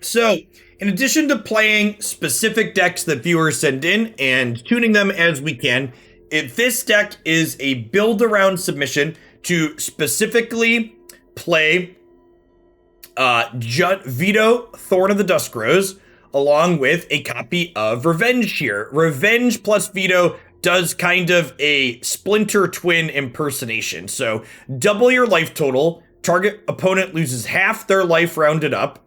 So, in addition to playing specific decks that viewers send in and tuning them as we can, this deck is a build around submission to specifically play Veto Thorn of the Dusk Rose along with a copy of Revenge here. Revenge plus Veto does kind of a Splinter Twin impersonation. So double your life total, target opponent loses half their life rounded up.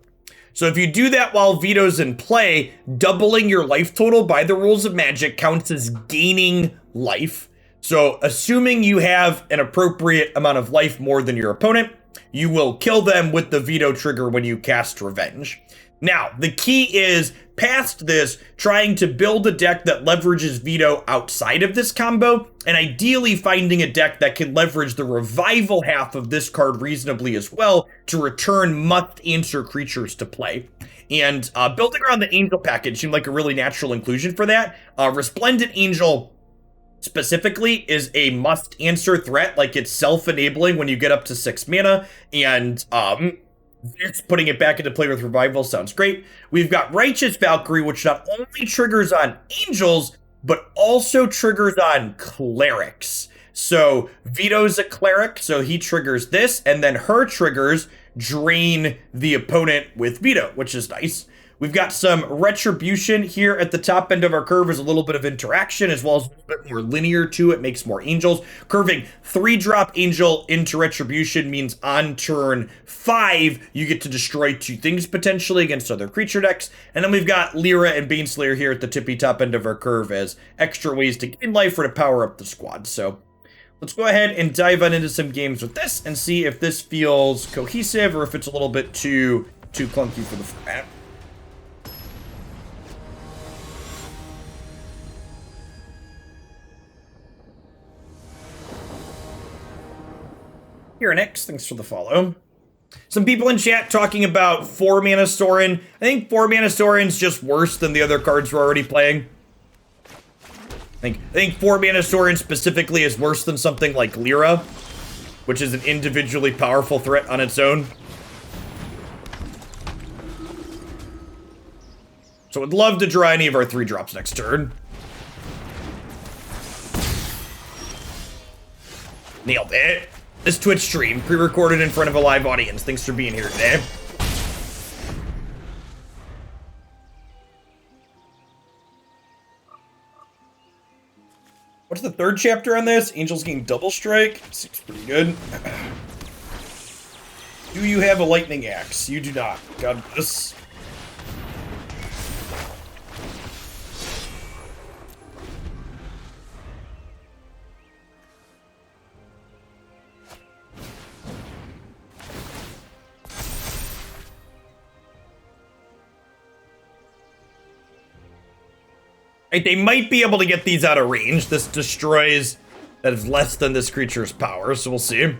So if you do that while Veto's in play, doubling your life total by the rules of Magic counts as gaining life. So assuming you have an appropriate amount of life more than your opponent, you will kill them with the Veto trigger when you cast Revenge. Now, the key is, past this, trying to build a deck that leverages Veto outside of this combo, and ideally finding a deck that can leverage the revival half of this card reasonably as well to return must-answer creatures to play. And building around the Angel package seemed like a really natural inclusion for that. Resplendent Angel specifically is a must-answer threat, like it's self-enabling when you get up to 6 mana, and this putting it back into play with Revival sounds great. We've got Righteous Valkyrie, which not only triggers on Angels, but also triggers on Clerics. So Veto's a Cleric, so he triggers this, and then her triggers drain the opponent with Veto, which is nice. We've got some Retribution here at the top end of our curve as a little bit of interaction, as well as a little bit more linear to it, makes more angels. Curving 3-drop Angel into Retribution means on turn 5, you get to destroy 2 things potentially against other creature decks. And then we've got Lyra and Baneslayer here at the tippy top end of our curve as extra ways to gain life or to power up the squad. So let's go ahead and dive on into some games with this and see if this feels cohesive or if it's a little bit too clunky for the format. Here next, thanks for the follow. Some people in chat talking about 4-mana Sorin. I think 4-mana Sorin's just worse than the other cards we're already playing. I think 4-mana Sorin specifically is worse than something like Lyra, which is an individually powerful threat on its own. So I'd love to draw any of our 3-drops next turn. Nailed it. This Twitch stream, pre-recorded in front of a live audience. Thanks for being here today. What's the 3rd chapter on this? Angels getting double strike. Seems pretty good. Do you have a lightning axe? You do not. God bless. They might be able to get these out of range. This destroys that is less than this creature's power, so we'll see.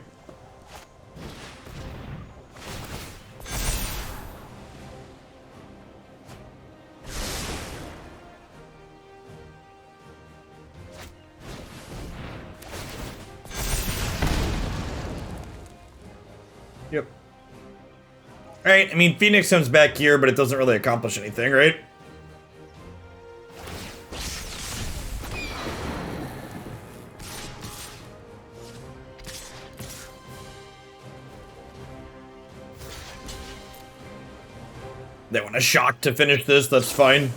Yep. Alright, I mean, Phoenix comes back here, but it doesn't really accomplish anything, right? They want a shock to finish this, that's fine.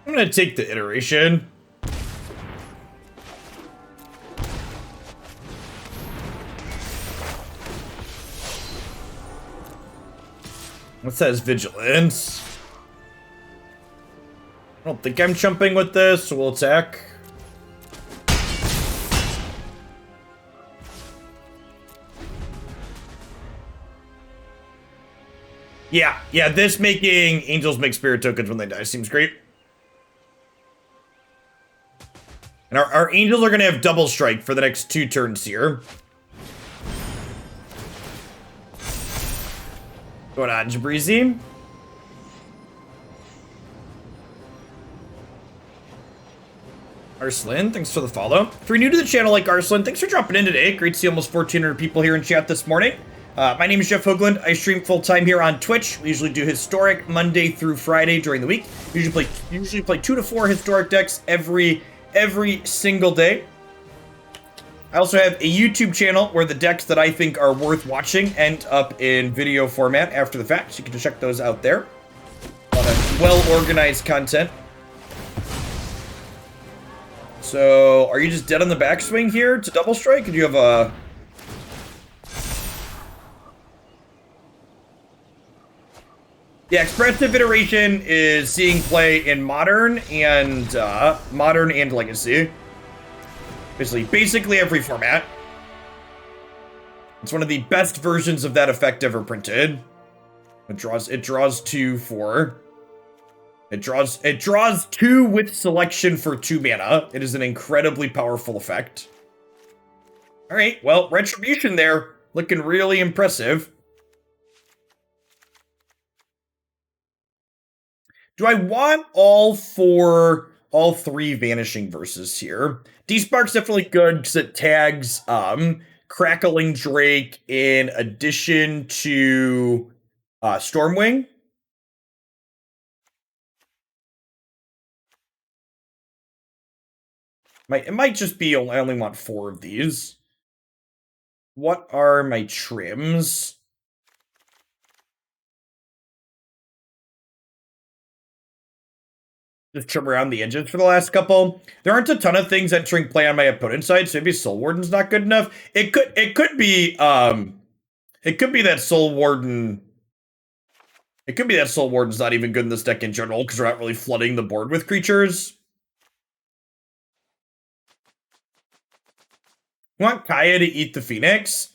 I'm gonna take the iteration. What's that? Vigilance. don't think I'm chumping with this, so we'll attack. Yeah, this making angels make spirit tokens when they die seems great. And our angels are going to have double strike for the next 2 turns here. Going on, Jabrizi. Arslan, thanks for the follow. If you're new to the channel like Arslan, thanks for dropping in today. Great to see almost 1,400 people here in chat this morning. My name is Jeff Hoagland. I stream full-time here on Twitch. We usually do historic Monday through Friday during the week. We usually play 2 to 4 historic decks every single day. I also have a YouTube channel where the decks that I think are worth watching end up in video format after the fact, so you can check those out there. A lot of well-organized content. So, are you just dead on the backswing here to double strike? Or do you have a... Yeah, Expressive Iteration is seeing play in Modern and Legacy. Basically every format. It's one of the best versions of that effect ever printed. It draws 2 for. It draws 2 with selection for 2 mana. It is an incredibly powerful effect. Alright, well, Retribution there. Looking really impressive. Do I want all 3 Vanishing Verses here? Despark's definitely good because it tags Crackling Drake in addition to Stormwing. It might just be I only want 4 of these. What are my trims? Just trim around the edges for the last couple. There aren't a ton of things entering play on my opponent's side, so maybe Soul Warden's not good enough. It could be that Soul Warden. It could be that Soul Warden's not even good in this deck in general, because we're not really flooding the board with creatures. You want Kaya to eat the Phoenix?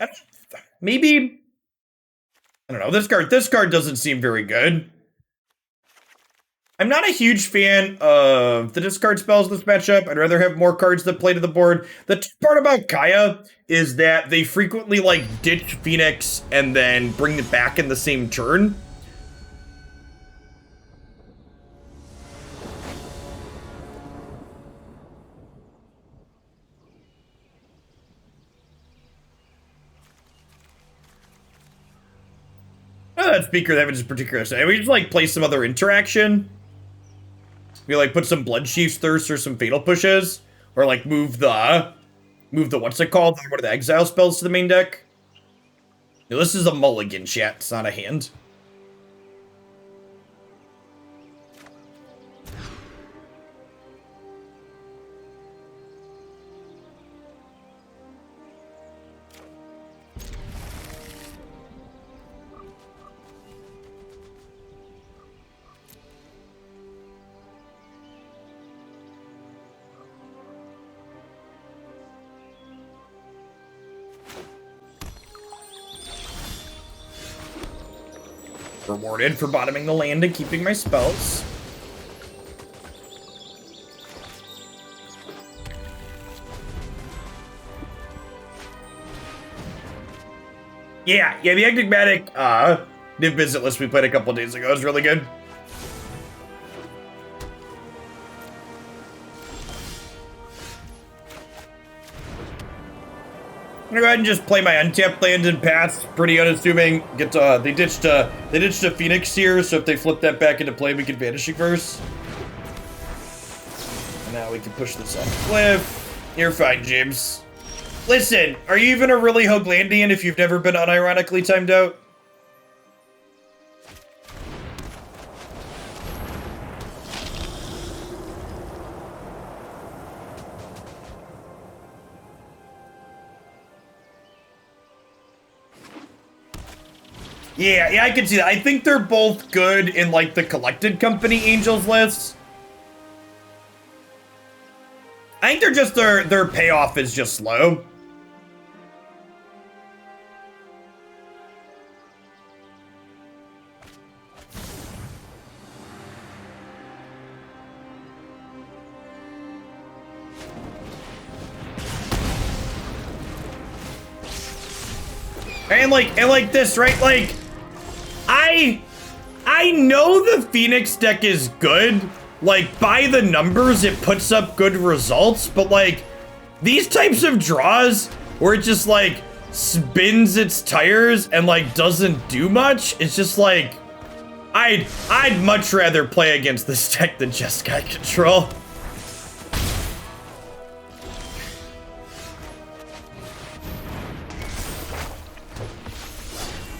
Maybe. I don't know. This card doesn't seem very good. I'm not a huge fan of the discard spells in this matchup. I'd rather have more cards that play to the board. The tough part about Kaya is that they frequently, like, ditch Phoenix and then bring it back in the same turn. That speaker that is particular. So we just, like, play some other interaction. We like put some Bloodchief's Thirst or some Fatal Pushes, or like move the what's it called? One of the exile spells to the main deck. Now, this is a mulligan, chat. It's not a hand. Rewarded for bottoming the land and keeping my spells. Yeah, the Enigmatic Niv Visit list we played a couple days ago is really good. I'm gonna go ahead and just play my untapped land and pass. Pretty unassuming. They ditched a Phoenix here, so if they flip that back into play, we can Vanishing Verse. And now we can push this off the cliff. You're fine, James. Listen, are you even a really Hoaglandian if you've never been unironically timed out? Yeah, I can see that. I think they're both good in, like, the Collected Company Angels lists. I think they're just their payoff is just low. And like this, right? Like, I know the Phoenix deck is good. Like, by the numbers, it puts up good results, but like, these types of draws where it just like spins its tires and like doesn't do much, it's just like, I'd much rather play against this deck than just Guy Control.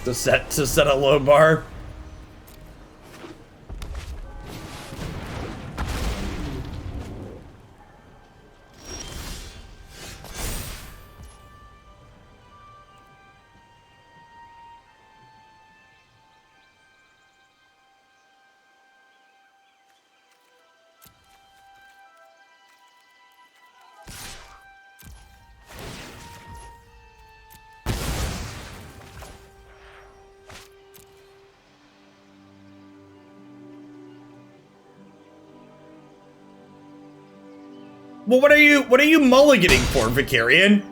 To set a low bar. Well, what are you mulliganing for, Vicarian?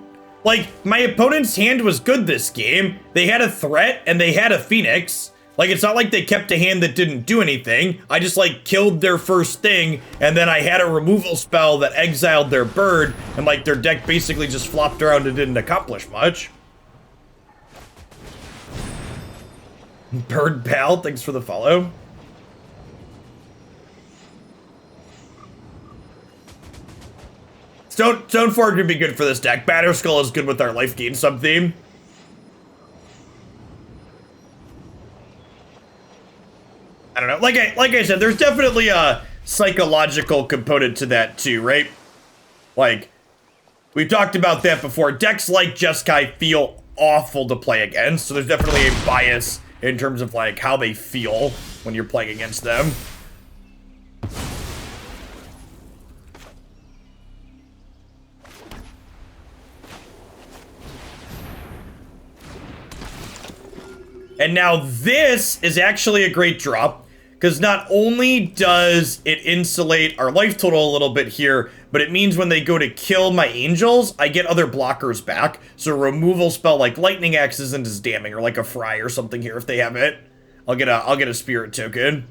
Like, my opponent's hand was good this game. They had a threat and they had a Phoenix. Like, it's not like they kept a hand that didn't do anything. I just like killed their first thing, and then I had a removal spell that exiled their bird, and like their deck basically just flopped around and didn't accomplish much. Bird Pal, thanks for the follow. Stoneforge would be good for this deck. Batterskull is good with our life gain sub-theme. I don't know. Like I said, there's definitely a psychological component to that too, right? Like, we've talked about that before. Decks like Jeskai feel awful to play against, so there's definitely a bias in terms of like how they feel when you're playing against them. And now this is actually a great drop, because not only does it insulate our life total a little bit here, but it means when they go to kill my angels, I get other blockers back. So a removal spell like Lightning Axe isn't as damning, or like a Fry or something here if they have it. I'll get a spirit token.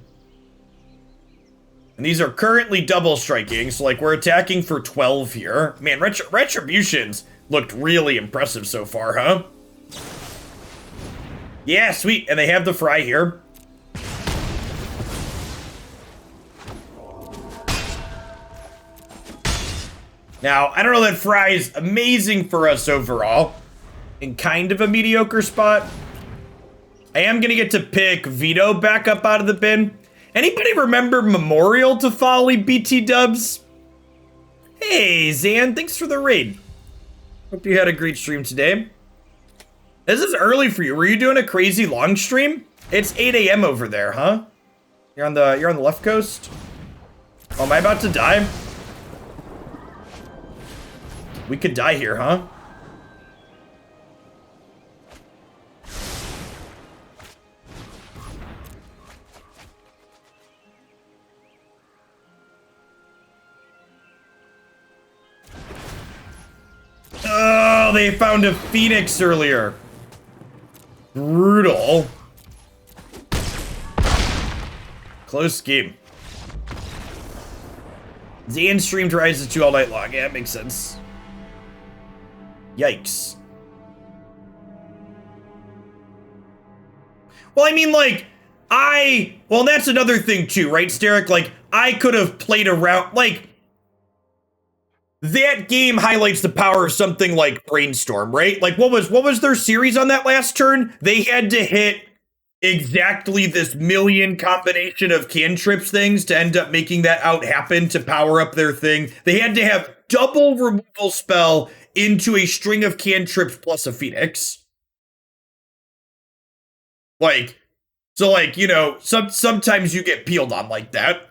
And these are currently double striking, so like we're attacking for 12 here. Man, Retributions looked really impressive so far, huh? Yeah, sweet. And they have the Fry here. Now, I don't know that Fry is amazing for us overall. In kind of a mediocre spot. I am going to get to pick Veto back up out of the bin. Anybody remember Memorial to Folly, BT dubs? Hey, Zan, thanks for the raid. Hope you had a great stream today. This is early for you. Were you doing a crazy long stream? It's 8 a.m. over there, huh? You're on the left coast? Oh, am I about to die? We could die here, huh? Oh, they found a Phoenix earlier. Brutal. Close game. Zan streamed Rises 2 all night long. Yeah, it makes sense. Yikes. Well, I mean, like, well, that's another thing too, right, Steric? Like, I could have played around, like, that game highlights the power of something like Brainstorm, right? Like, what was their series on that last turn? They had to hit exactly this million combination of cantrips things to end up making that out happen to power up their thing. They had to have double removal spell into a string of cantrips plus a Phoenix. Like, so like, you know, sometimes you get peeled on like that.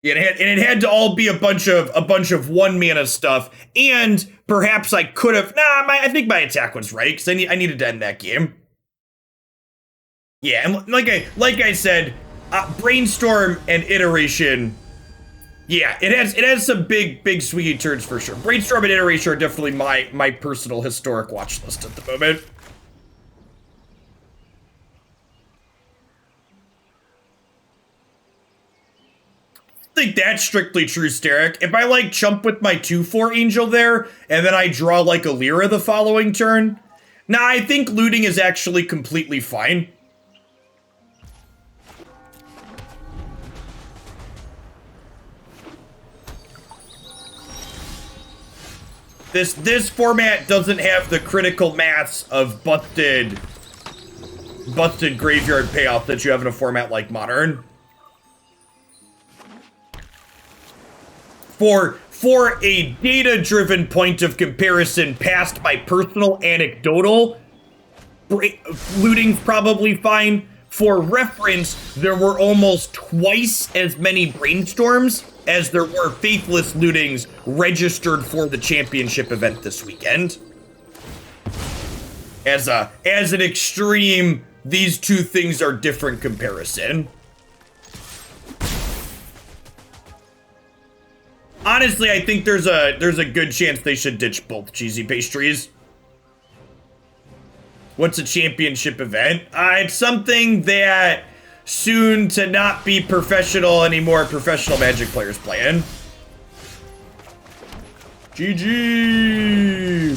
Yeah, and it had to all be a bunch of 1 mana stuff, and perhaps I could have. I think my attack was right because I needed to end that game. Yeah, and like I said, brainstorm and iteration. Yeah, it has some big swingy turns for sure. Brainstorm and iteration are definitely my personal historic watch list at the moment. I think that's strictly true, Steric. If I like chump with my 2/4 angel there, and then I draw like a Lyra the following turn, I think looting is actually completely fine. This format doesn't have the critical mass of busted graveyard payoff that you have in a format like Modern. For a data-driven point of comparison past my personal anecdotal, looting's probably fine. For reference, there were almost twice as many brainstorms as there were faithless lootings registered for the championship event this weekend. As an extreme, these two things are different comparison. Honestly, I think there's a good chance they should ditch both cheesy pastries. What's a championship event? It's something that soon to not be professional anymore professional Magic players playing. GG!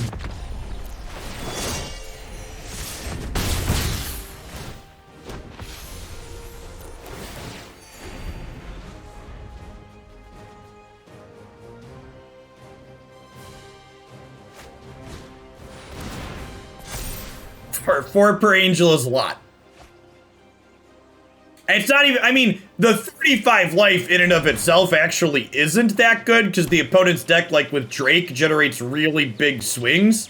Four per angel is a lot. It's not even, I mean, the 35 life in and of itself actually isn't that good because the opponent's deck, like with Drake, generates really big swings.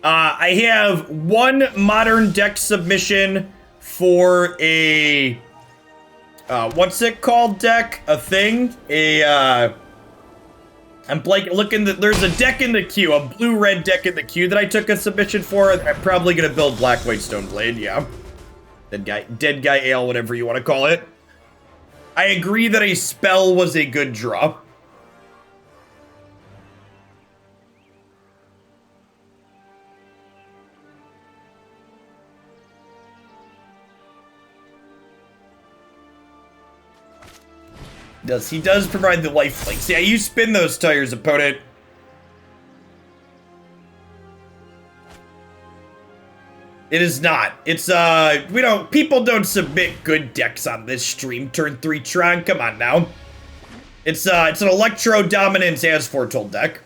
I have one modern deck submission for a what's it called deck? A thing? I'm looking, there's a deck in the queue, a blue-red deck in the queue that I took a submission for. I'm probably gonna build Black-White Stoneblade, yeah. Dead guy ale, whatever you want to call it. I agree that a spell was a good draw. He does provide the life links. Yeah, you spin those tires, opponent. It is not. It's, people don't submit good decks on this stream. Turn 3 Tron, come on now. It's an Electro Dominance as Foretold deck.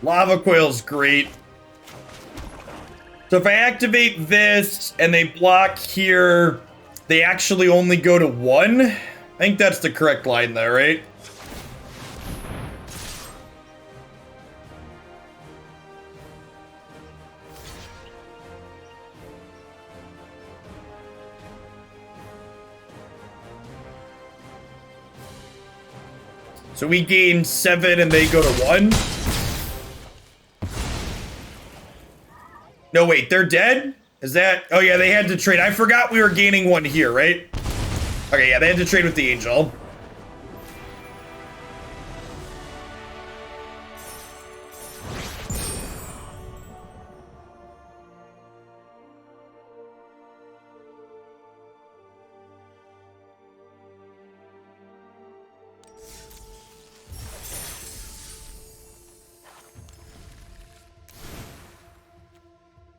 Lava Coil's great. So if I activate this and they block here, they actually only go to 1? I think that's the correct line there, right? So we gain 7 and they go to 1? No, wait, they're dead? Is that... Oh, yeah, they had to trade. I forgot we were gaining 1 here, right? Okay, yeah, they had to trade with the Angel.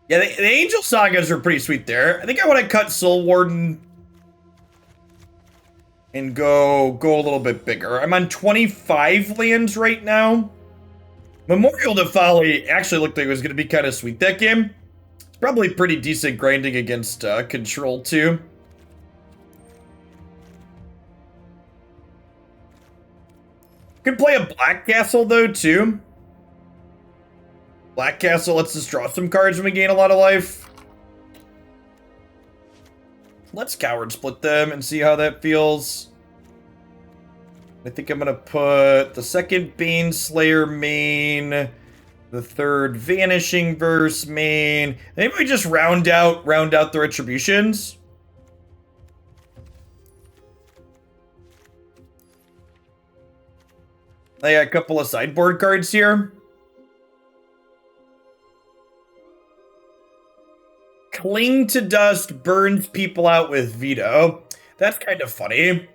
Yeah, the Angel Sagas are pretty sweet there. I think I want to cut Soul Warden and go a little bit bigger. I'm on 25 lands right now. Memorial to Folly actually looked like it was going to be kind of sweet that game. It's probably pretty decent grinding against Control, too. Could play a Black Castle, though, too. Black Castle lets us draw some cards when we gain a lot of life. Let's Coward Split them and see how that feels. I think I'm going to put the second Baneslayer main, the third Vanishing Verse main. Maybe we just round out the Retributions. I got a couple of sideboard cards here. Cling to Dust burns people out with Veto. That's kind of funny.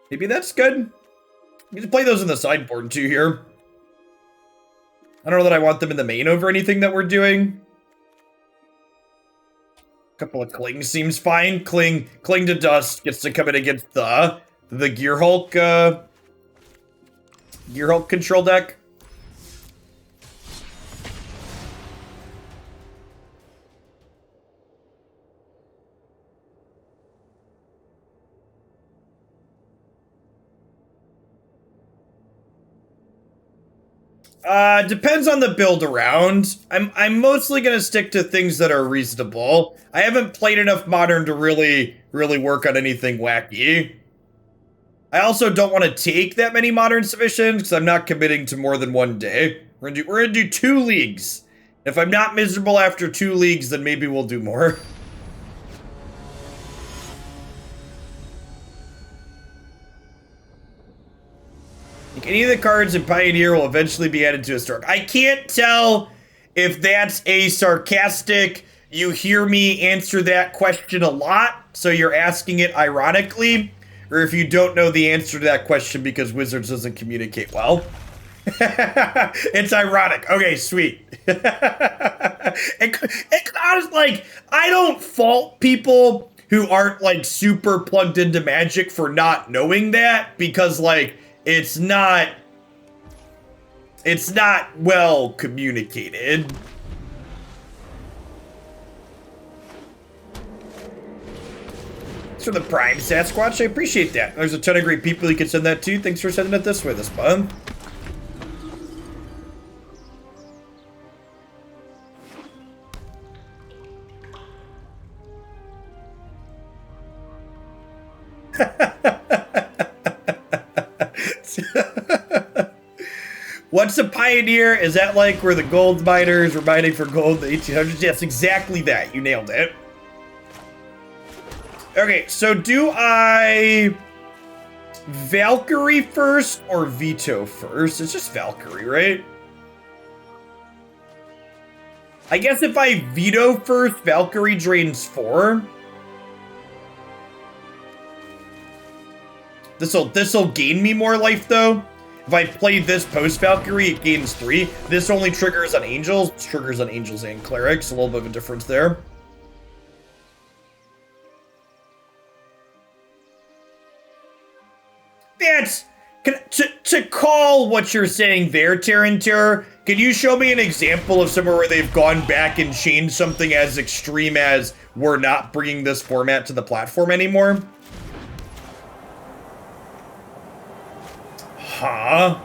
Maybe that's good. You can play those in the sideboard too here. I don't know that I want them in the main over anything that we're doing. A couple of Cling seems fine. Cling to Dust gets to come in against the Gearhulk control deck. Depends on the build around. I'm mostly gonna stick to things that are reasonable. I haven't played enough Modern to really work on anything wacky. I also don't want to take that many Modern submissions because I'm not committing to more than one day. We're gonna do 2 leagues. If I'm not miserable after 2 leagues, then maybe we'll do more. Any of the cards in Pioneer will eventually be added to Historic. I can't tell if that's a sarcastic, you hear me answer that question a lot, so you're asking it ironically, or if you don't know the answer to that question because Wizards doesn't communicate well. It's ironic. Okay, sweet. And honestly, like, I don't fault people who aren't, like, super plugged into Magic for not knowing that, because, like, it's not well communicated. Thanks for the Prime Sasquatch. I appreciate that. There's a ton of great people you can send that to. Thanks for sending it this way this month. What's a Pioneer? Is that like where the gold miners were mining for gold in the 1800s? Yes, exactly that. You nailed it. Okay, so do I Valkyrie first or Veto first? It's just Valkyrie, right? I guess if I Veto first, Valkyrie drains 4. This'll gain me more life, though. If I play this post-Valkyrie, it gains 3. This only triggers on Angels. It triggers on Angels and Clerics. A little bit of a difference there. That's... To call what you're saying there, Terranter, can you show me an example of somewhere where they've gone back and changed something as extreme as we're not bringing this format to the platform anymore? Huh?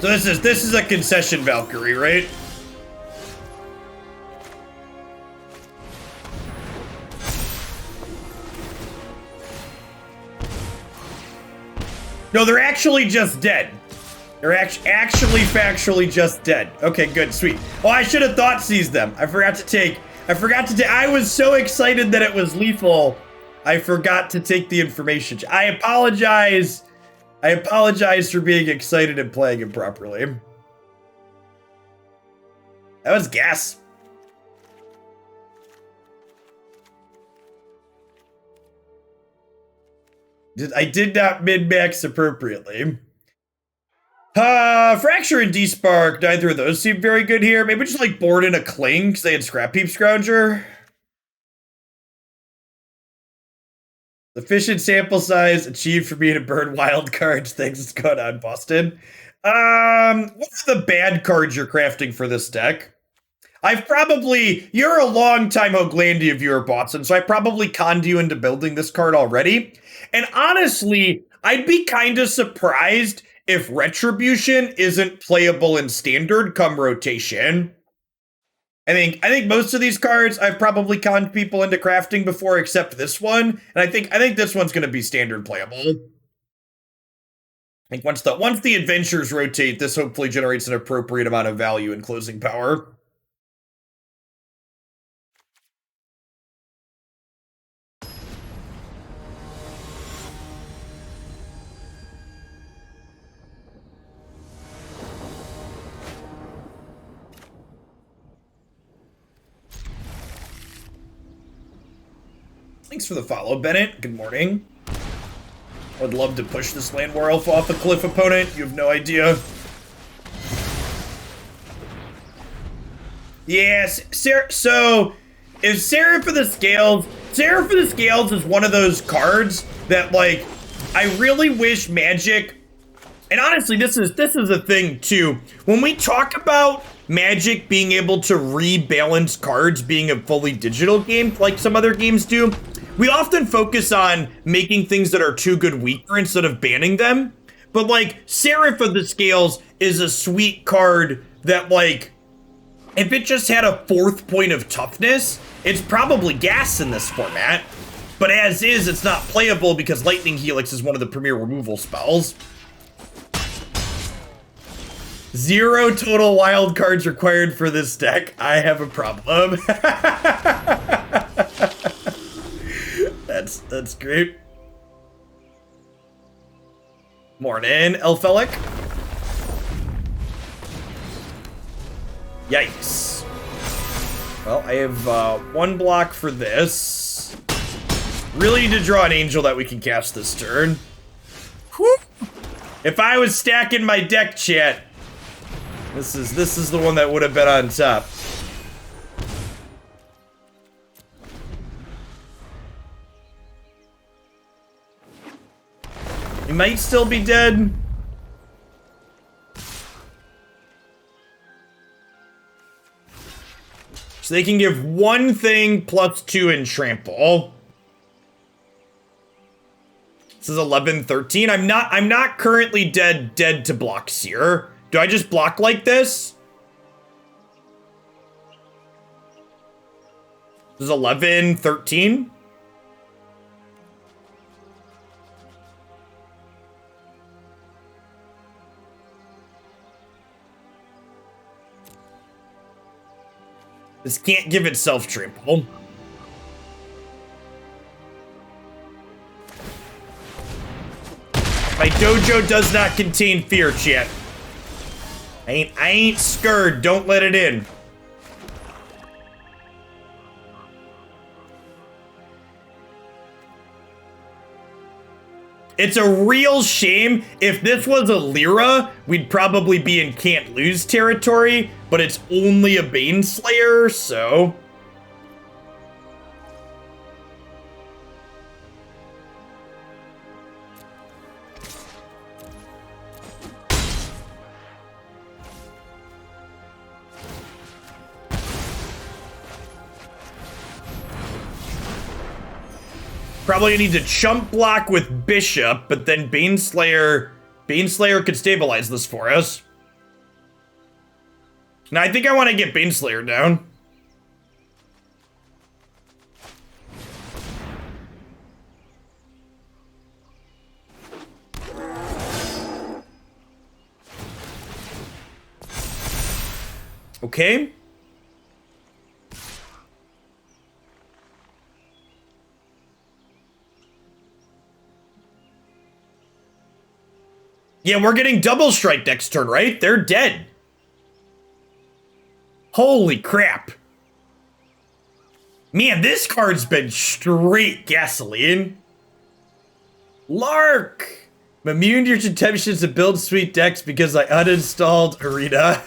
So this is a concession Valkyrie, right? No, they're actually just dead. They're actually factually just dead. Okay, good, sweet. Oh, I should have Thoughtseize them. I forgot to take. I was so excited that it was lethal. I forgot to take the information. I apologize. I apologize for being excited and playing improperly. That was gas. I did not min-max appropriately. Fracture and Despark. Neither of those seem very good here. Maybe just like board in a Cling because they had Scrap Heap Scrounger. Efficient sample size achieved for me to burn wild cards. Thanks, what's going on, Boston? What are the bad cards you're crafting for this deck? You're a long time Hoaglandia viewer, Boston, so I probably conned you into building this card already. And honestly, I'd be kind of surprised if Retribution isn't playable in Standard come rotation. I think most of these cards I've probably conned people into crafting before, except this one. And I think this one's going to be Standard playable. I think once the adventures rotate, this hopefully generates an appropriate amount of value in closing power. Thanks for the follow, Bennett. Good morning. I would love to push this land werewolf off a cliff, opponent. You have no idea. Yes, so if Seraph of the Scales is one of those cards that, like, I really wish Magic, and honestly, this is a thing too. When we talk about Magic being able to rebalance cards being a fully digital game, like some other games do, we often focus on making things that are too good weaker instead of banning them. But, like, Seraph of the Scales is a sweet card that, like, if it just had a 4th point of toughness, it's probably gas in this format. But as is, it's not playable because Lightning Helix is one of the premier removal spells. 0 total wild cards required for this deck. I have a problem. That's great. Morning, Elfelic. Yikes. Well, I have 1 block for this. Really need to draw an angel that we can cast this turn. Whew. If I was stacking my deck, chat, this is the one that would have been on top. You might still be dead. So they can give 1 thing +2 in trample. This is 11-13. I'm not currently dead to block Seer. Do I just block like this? This is 11-13. This can't give itself trample. My dojo does not contain fear, chat. I ain't scared. Don't let it in. It's a real shame. If this was a Lyra, we'd probably be in can't lose territory, but it's only a Baneslayer, so... Probably need to chump block with Bishop, but then Baneslayer could stabilize this for us. Now, I think I want to get Baneslayer down. Okay. Yeah, we're getting double strike next turn, right? They're dead. Holy crap. Man, this card's been straight gasoline. Lark! I'm immune to your temptations to build sweet decks because I uninstalled Arena.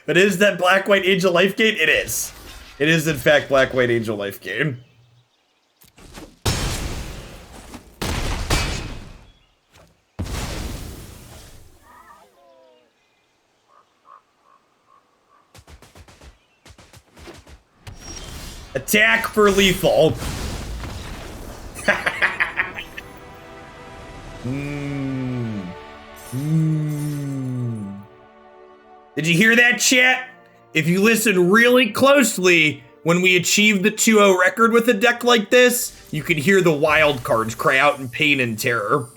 But is that Black-White Angel life gain? It is. It is, in fact, Black-White Angel life gain. Attack for lethal. Did you hear that, chat? If you listen really closely, when we achieve the 2-0 record with a deck like this, you can hear the wild cards cry out in pain and terror.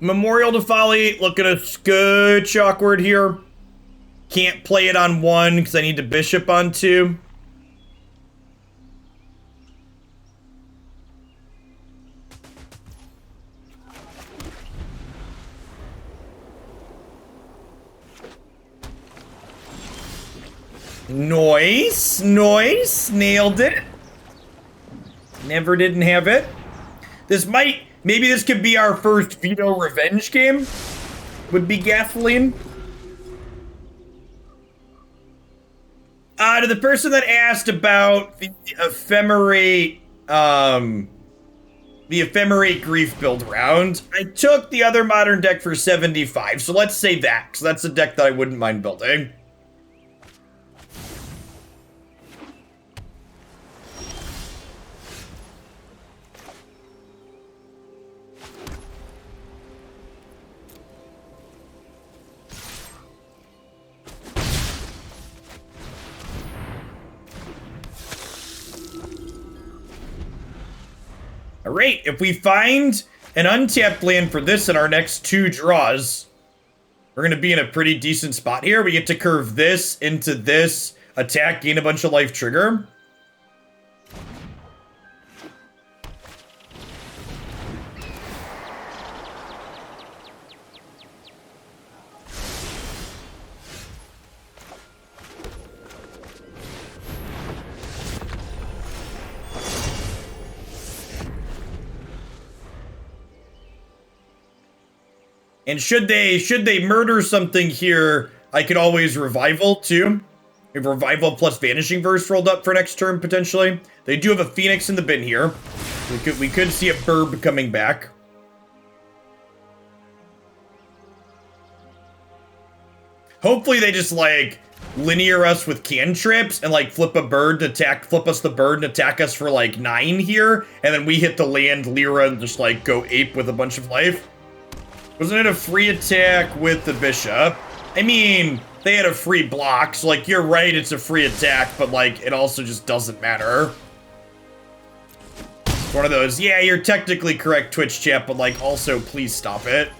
Memorial to Folly, looking a scotch awkward here. Can't play it on 1 because I need to bishop on 2. Nice, nice, nailed it. Never didn't have it. This might... Maybe this could be our first veto revenge game. Would be gasoline. To the person that asked about the ephemerate, grief build round, I took the other modern deck for 75. So let's say that, because that's a deck that I wouldn't mind building. Alright, if we find an untapped land for this in our next 2 draws, we're going to be in a pretty decent spot here. We get to curve this into this, attack, gain a bunch of life, trigger. And should they murder something here, I could always revival too. We have revival plus Vanishing Verse rolled up for next turn potentially. They do have a Phoenix in the bin here. We could see a Burb coming back. Hopefully they just like linear us with cantrips and like flip us the bird and attack us for like 9 here, and then we hit the land Lyra and just like go ape with a bunch of life. Wasn't it a free attack with the bishop? I mean, they had a free block, so like, you're right, it's a free attack, but like, it also just doesn't matter. It's one of those, yeah, you're technically correct, Twitch chat, but like, also, please stop it.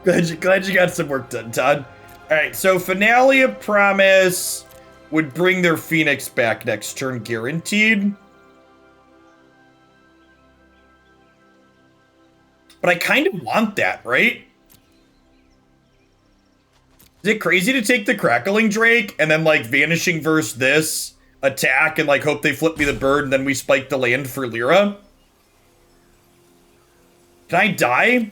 Glad you got some work done, Todd. Alright, so Finale of Promise would bring their Phoenix back next turn, guaranteed. But I kind of want that, right? Is it crazy to take the Crackling Drake and then, like, Vanishing Verse this, attack, and, like, hope they flip me the bird, and then we spike the land for Lyra? Can I die?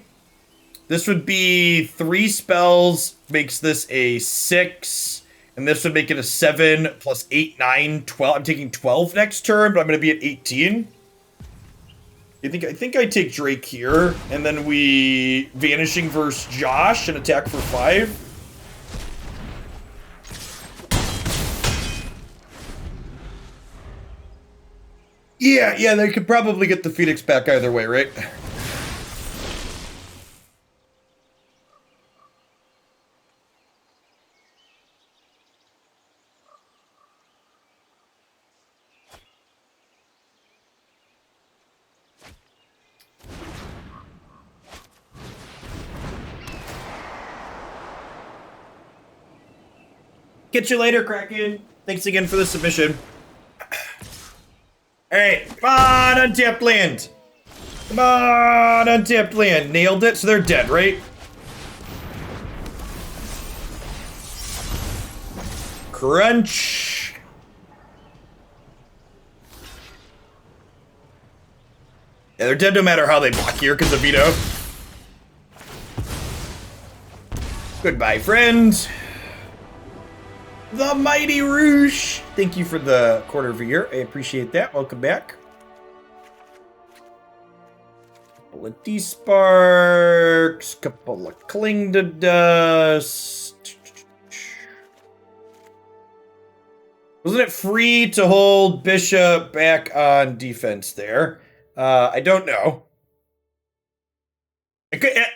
This would be 3 spells, makes this a 6, and this would make it a 7 plus 8, 9, 12. I'm taking 12 next turn, but I'm going to be at 18. I think I take Drake here, and then we Vanishing Verse Josh and attack for 5. Yeah, they could probably get the Phoenix back either way, right? Get you later, Kraken. Thanks again for the submission. Alright, come on, untapped land. Come on, untapped land. Nailed it, so they're dead, right? Crunch. Yeah, they're dead no matter how they block here because of veto. Goodbye, friend. The Mighty Rouge. Thank you for the quarter of a year. I appreciate that. Welcome back. Couple of Desparks. Couple of Cling to Dust. Wasn't it free to hold Bishop back on defense there? I don't know.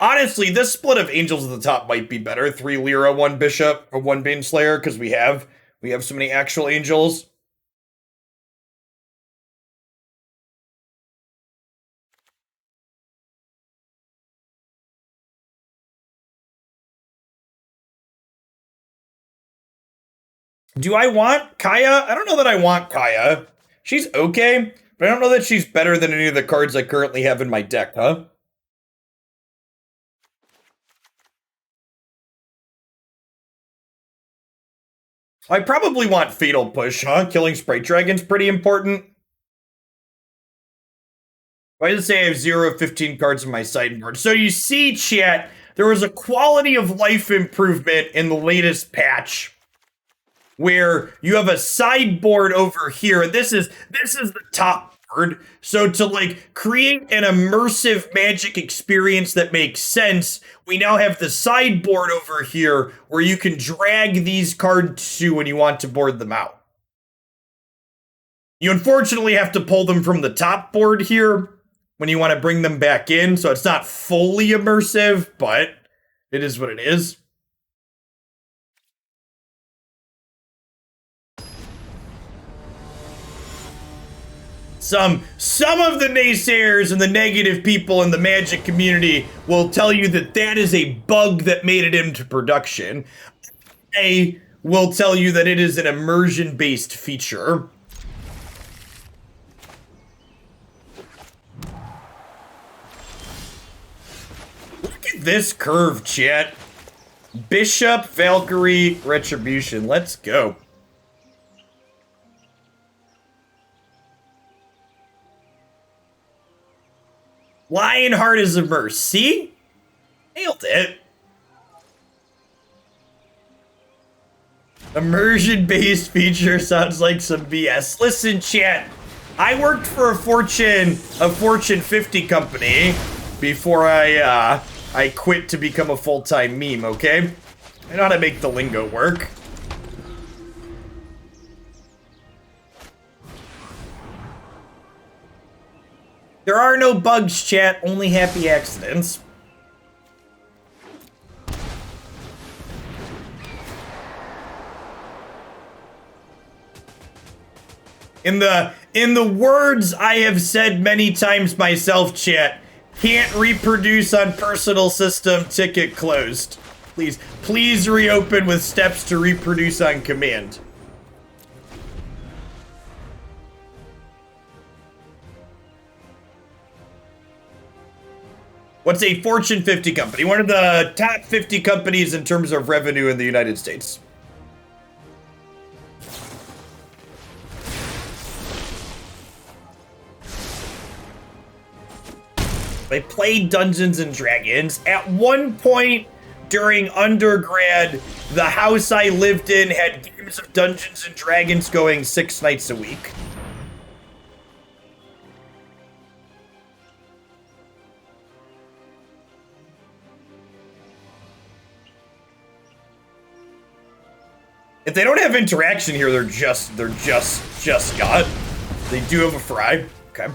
Honestly, this split of Angels at the top might be better. 3 Lyra, 1 Bishop, or 1 Baneslayer, because we have so many actual Angels. Do I want Kaya? I don't know that I want Kaya. She's okay, but I don't know that she's better than any of the cards I currently have in my deck, huh? I probably want Fatal Push, huh? Killing Sprite Dragon's pretty important. Why does it say I have 0 of 15 cards in my sideboard? So you see, chat, there was a quality of life improvement in the latest patch where you have a sideboard over here. This is the top board. So to like create an immersive Magic experience that makes sense, we now have the sideboard over here where you can drag these cards to when you want to board them out. You unfortunately have to pull them from the top board here when you want to bring them back in, so it's not fully immersive, but it is what it is. Some of the naysayers and the negative people in the Magic community will tell you that that is a bug that made it into production. I will tell you that it is an immersion-based feature. Look at this curve, chat. Bishop, Valkyrie, Retribution. Let's go. Lionheart is immersed. See? Nailed it. Immersion-based feature sounds like some BS. Listen, chat. I worked for a Fortune 50 company before I quit to become a full-time meme, okay? I know how to make the lingo work. There are no bugs, chat, only happy accidents. In the words I have said many times myself, chat, can't reproduce on personal system, ticket closed. Please reopen with steps to reproduce on command. What's a Fortune 50 company? One of the top 50 companies in terms of revenue in the United States. I played Dungeons and Dragons. At one point during undergrad, the house I lived in had games of Dungeons and Dragons going 6 nights a week. If they don't have interaction here, they're just got. They do have a fry. Okay.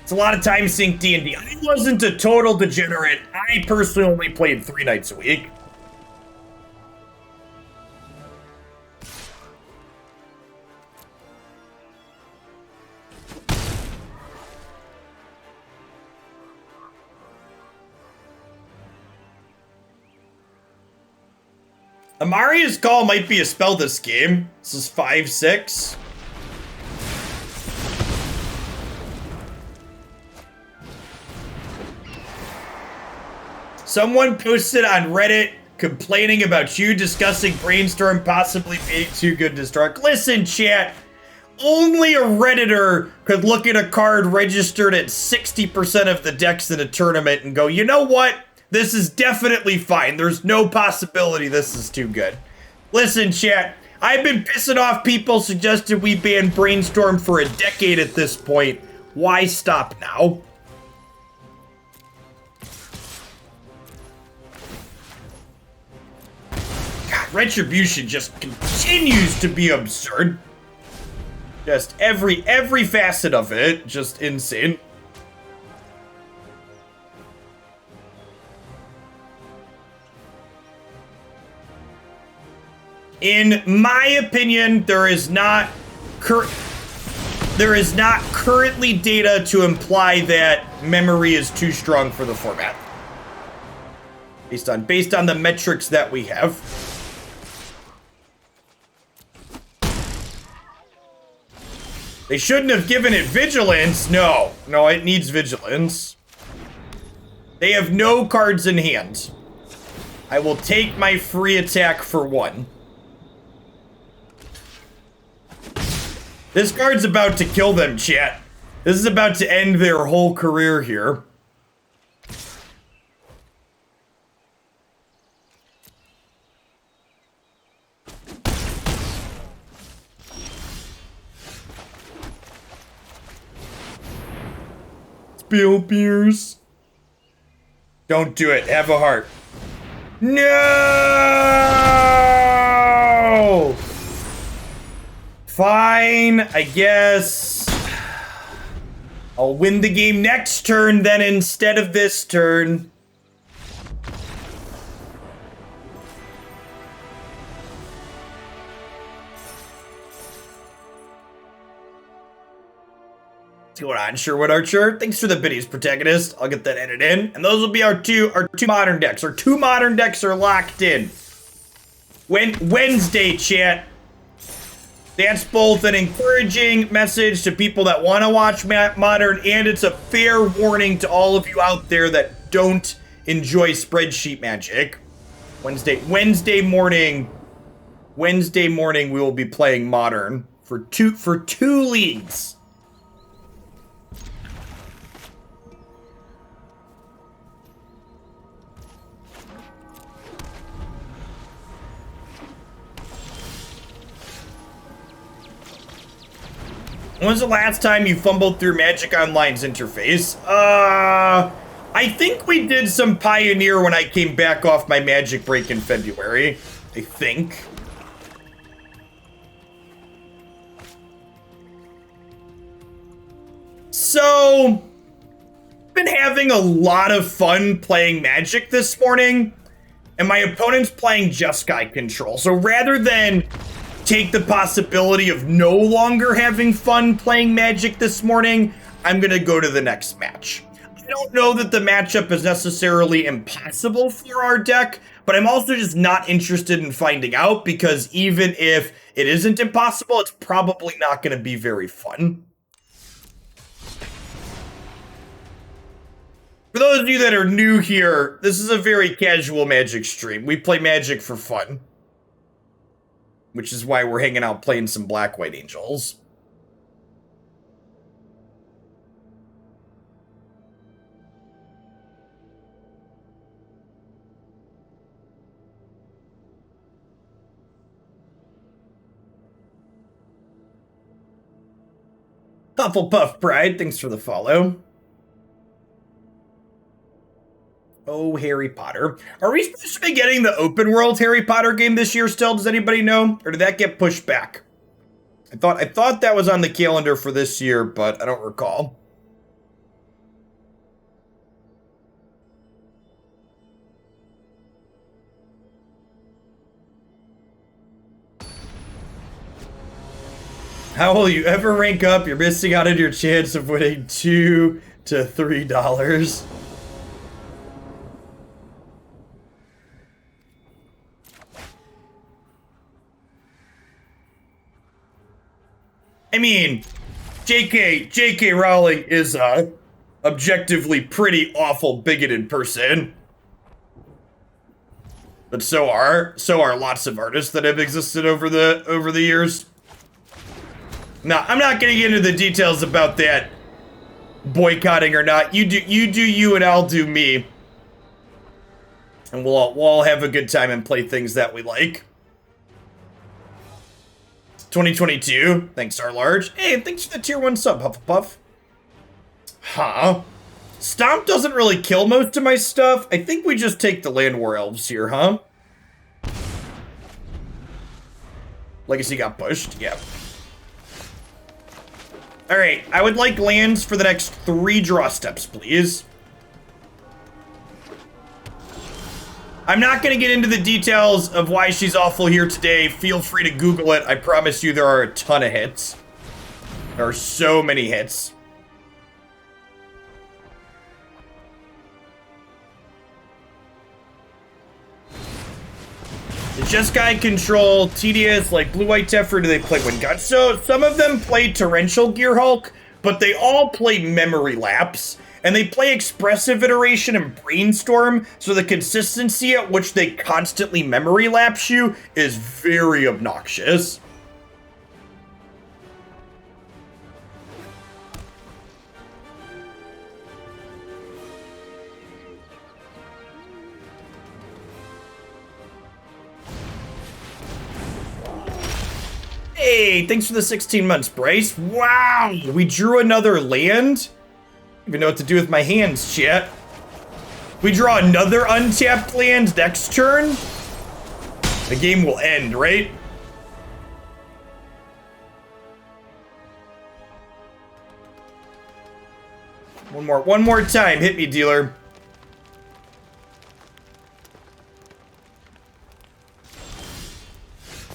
It's a lot of time sink D&D. I wasn't a total degenerate. I personally only played 3 nights a week. Emeria's Call might be a spell this game. This is 5/6. Someone posted on Reddit complaining about you discussing Brainstorm possibly being too good to start. Listen, chat. Only a Redditor could look at a card registered at 60% of the decks in a tournament and go, you know what? This is definitely fine. There's no possibility this is too good. Listen, chat. I've been pissing off people suggesting we ban Brainstorm for a decade at this point. Why stop now? God, Retribution just continues to be absurd. Just every facet of it, just insane. In my opinion, there is not currently data to imply that memory is too strong for the format. Based on the metrics that we have. They shouldn't have given it vigilance. No, it needs vigilance. They have no cards in hand. I will take my free attack for 1. This card's about to kill them, chat. This is about to end their whole career here. Spill beers. Don't do it. Have a heart. No! Fine, I guess. I'll win the game next turn then instead of this turn. What's going on, Sherwood Archer? Thanks for the biddies, protagonist. I'll get that edited in. And those will be our two modern decks. Our 2 modern decks are locked in. Wednesday, chat. That's both an encouraging message to people that want to watch Modern, and it's a fair warning to all of you out there that don't enjoy spreadsheet magic. Wednesday morning, we will be playing Modern for two leagues. When's the last time you fumbled through Magic Online's interface? I think we did some Pioneer when I came back off my Magic break in February. I think. So, been having a lot of fun playing Magic this morning, and my opponent's playing Jeskai control. So rather than take the possibility of no longer having fun playing Magic this morning, I'm gonna go to the next match. I don't know that the matchup is necessarily impossible for our deck, but I'm also just not interested in finding out, because even if it isn't impossible, it's probably not gonna be very fun. For those of you that are new here, this is a very casual Magic stream. We play Magic for fun. Which is why we're hanging out playing some Black-White Angels. Hufflepuff Pride, thanks for the follow. Oh, Harry Potter. Are we supposed to be getting the open world Harry Potter game this year still? Does anybody know? Or did that get pushed back? I thought that was on the calendar for this year, but I don't recall. How will you ever rank up? You're missing out on your chance of winning $2 to $3. I mean, JK Rowling is a objectively pretty awful bigoted person. But so are lots of artists that have existed over the years. Now, I'm not gonna get into the details about that boycotting or not. You do you and I'll do me. And we'll all have a good time and play things that we like. 2022. Thanks, R Large. Hey, thanks for the tier 1 sub, Hufflepuff. Huh. Stomp doesn't really kill most of my stuff. I think we just take the Land War Elves here, huh? Legacy got pushed. Yeah. Alright, I would like lands for the next 3 draw steps, please. I'm not going to get into the details of why she's awful here today. Feel free to Google it. I promise you there are a ton of hits. There are so many hits. The Jeskai control tedious, like Blue-White Teferi, do they play Wind God? So, some of them play Torrential Gearhulk, but they all play Memory Lapse. And they play Expressive Iteration and Brainstorm, so the consistency at which they constantly memory lapse you is very obnoxious. Hey, thanks for the 16 months, Bryce. Wow, we drew another land? I don't even know what to do with my hands, chat. We draw another untapped land next turn? The game will end, right? One more time. Hit me, dealer.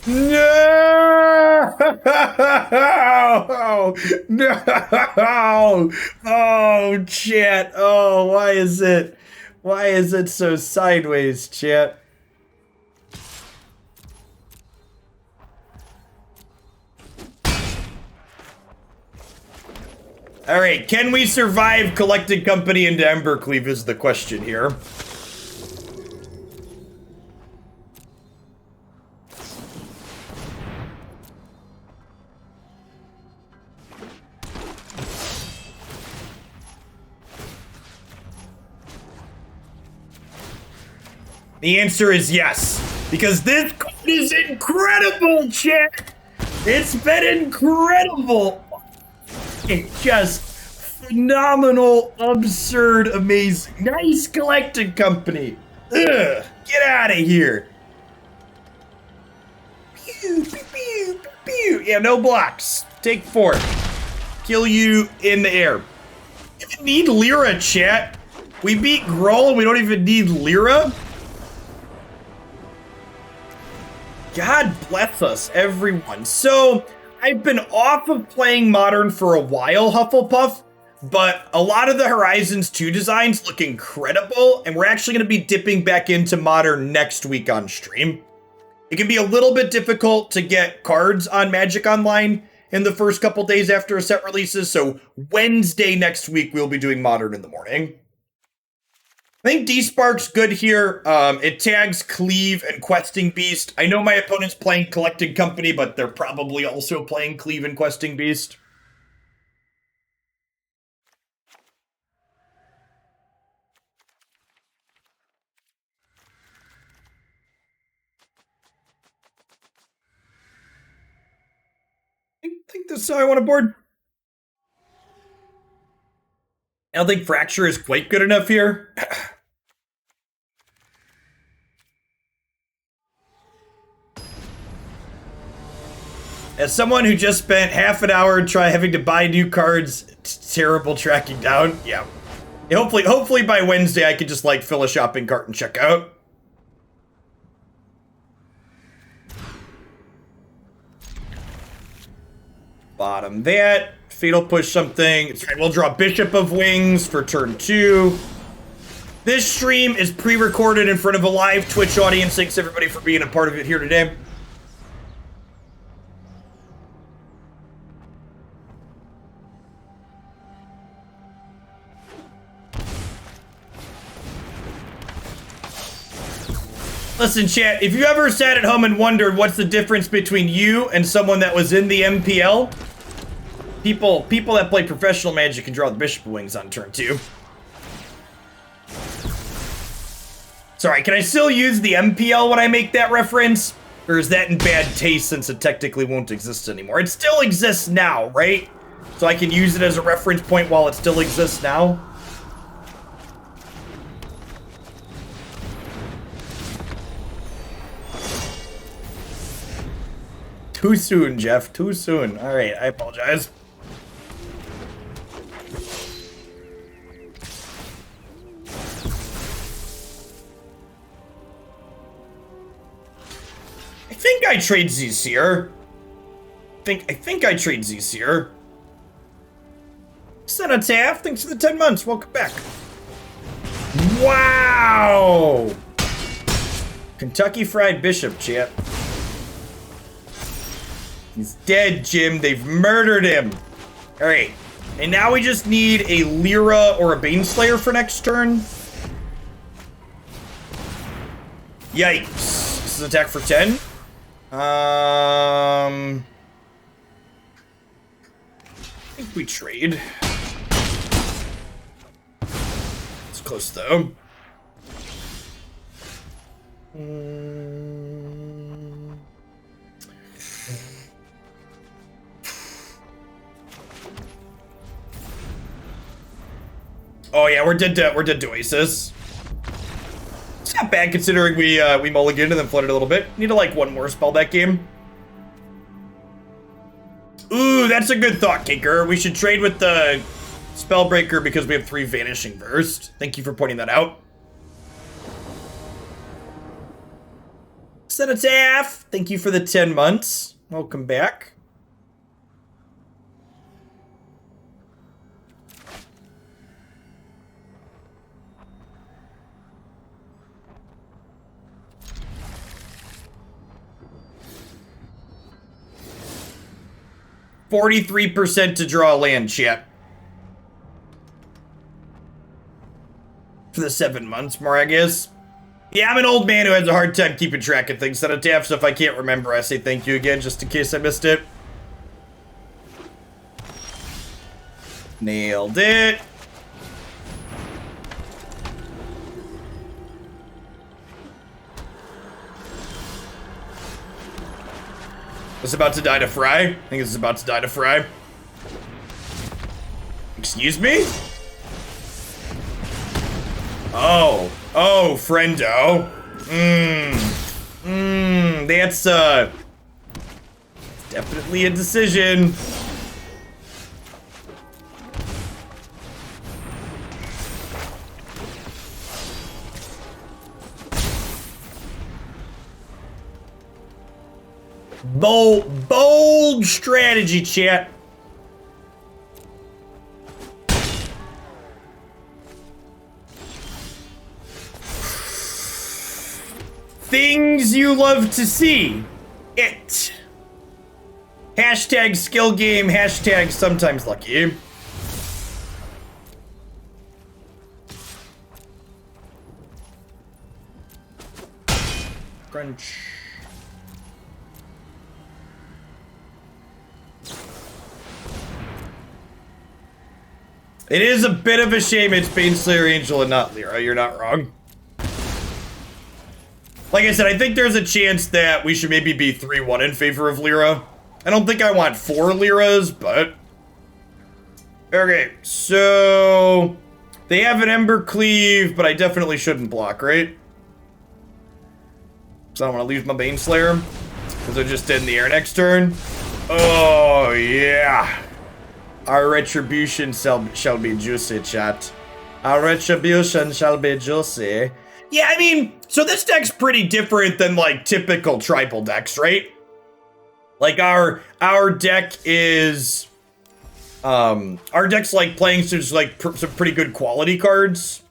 No! No! Oh, chat. Oh, why is it so sideways, chat? All right, can we survive Collected Company into Embercleave is the question here. The answer is yes, because this card is incredible, chat. It's been incredible. It's just phenomenal, absurd, amazing. Nice Collected Company. Ugh, get out of here. Pew, pew, pew, pew. Yeah, no blocks. Take 4. Kill you in the air. We don't even need Lyra, chat. We beat Gruul and we don't even need Lyra. God bless us, everyone. So, I've been off of playing Modern for a while, Hufflepuff, but a lot of the Horizons 2 designs look incredible, and we're actually going to be dipping back into Modern next week on stream. It can be a little bit difficult to get cards on Magic Online in the first couple days after a set releases, so Wednesday next week we'll be doing Modern in the morning. I think Despark's good here. It tags Cleave and Questing Beast. I know my opponent's playing Collected Company, but they're probably also playing Cleave and Questing Beast. I think this is how I want to board. I don't think Fracture is quite good enough here. As someone who just spent half an hour having to buy new cards, it's terrible tracking down. Yeah. Hopefully by Wednesday I could just like fill a shopping cart and check out. Bottom that. Fatal push something. It's right, we'll draw Bishop of Wings for turn 2. This stream is pre-recorded in front of a live Twitch audience. Thanks everybody for being a part of it here today. Listen, chat, if you ever sat at home and wondered what's the difference between you and someone that was in the MPL, people that play professional Magic can draw the Bishop of Wings on turn 2. Sorry, can I still use the MPL when I make that reference? Or is that in bad taste since it technically won't exist anymore? It still exists now, right? So I can use it as a reference point while it still exists now? Too soon, Jeff. Too soon. All right, I apologize. I think I trade Zseer. I think I trade Zseer. Cenotaph, thanks for the 10 months. Welcome back. Wow! Kentucky Fried Bishop, chat. He's dead, Jim. They've murdered him. All right. And now we just need a Lyra or a Baneslayer for next turn. Yikes. This is attack for 10. I think we trade. It's close, though. Oh yeah, we're dead to Oasis. It's not bad considering we mulliganed and then flooded a little bit. Need to like one more spell that game. Ooh, that's a good thought, Kinker. We should trade with the Spellbreaker because we have 3 Vanishing Verse. Thank you for pointing that out. Cenotaph, thank you for the 10 months. Welcome back. %43% to draw a land, chat. For the 7 months more, I guess. Yeah, I'm an old man who has a hard time keeping track of things. Cenotaph, so if I can't remember, I say thank you again, just in case I missed it. Nailed it. It's about to die to Fry. I think it's about to die to Fry. Excuse me? Oh, friendo. That's definitely a decision. Bold strategy, chat. Things you love to see. It. Hashtag skill game, hashtag sometimes lucky. Crunch. It is a bit of a shame it's Baneslayer Angel and not Lyra. You're not wrong. Like I said, I think there's a chance that we should maybe be 3-1 in favor of Lyra. I don't think I want 4 Lyras, but... Okay, so... They have an Ember Cleave, but I definitely shouldn't block, right? So I don't want to lose my Baneslayer. Because they're just dead in the air next turn. Oh, yeah. Our retribution shall be juicy, chat. Our retribution shall be juicy. Yeah, I mean, so this deck's pretty different than, like, typical tribal decks, right? Like, our deck is... our deck's, like, playing some, like, some pretty good quality cards.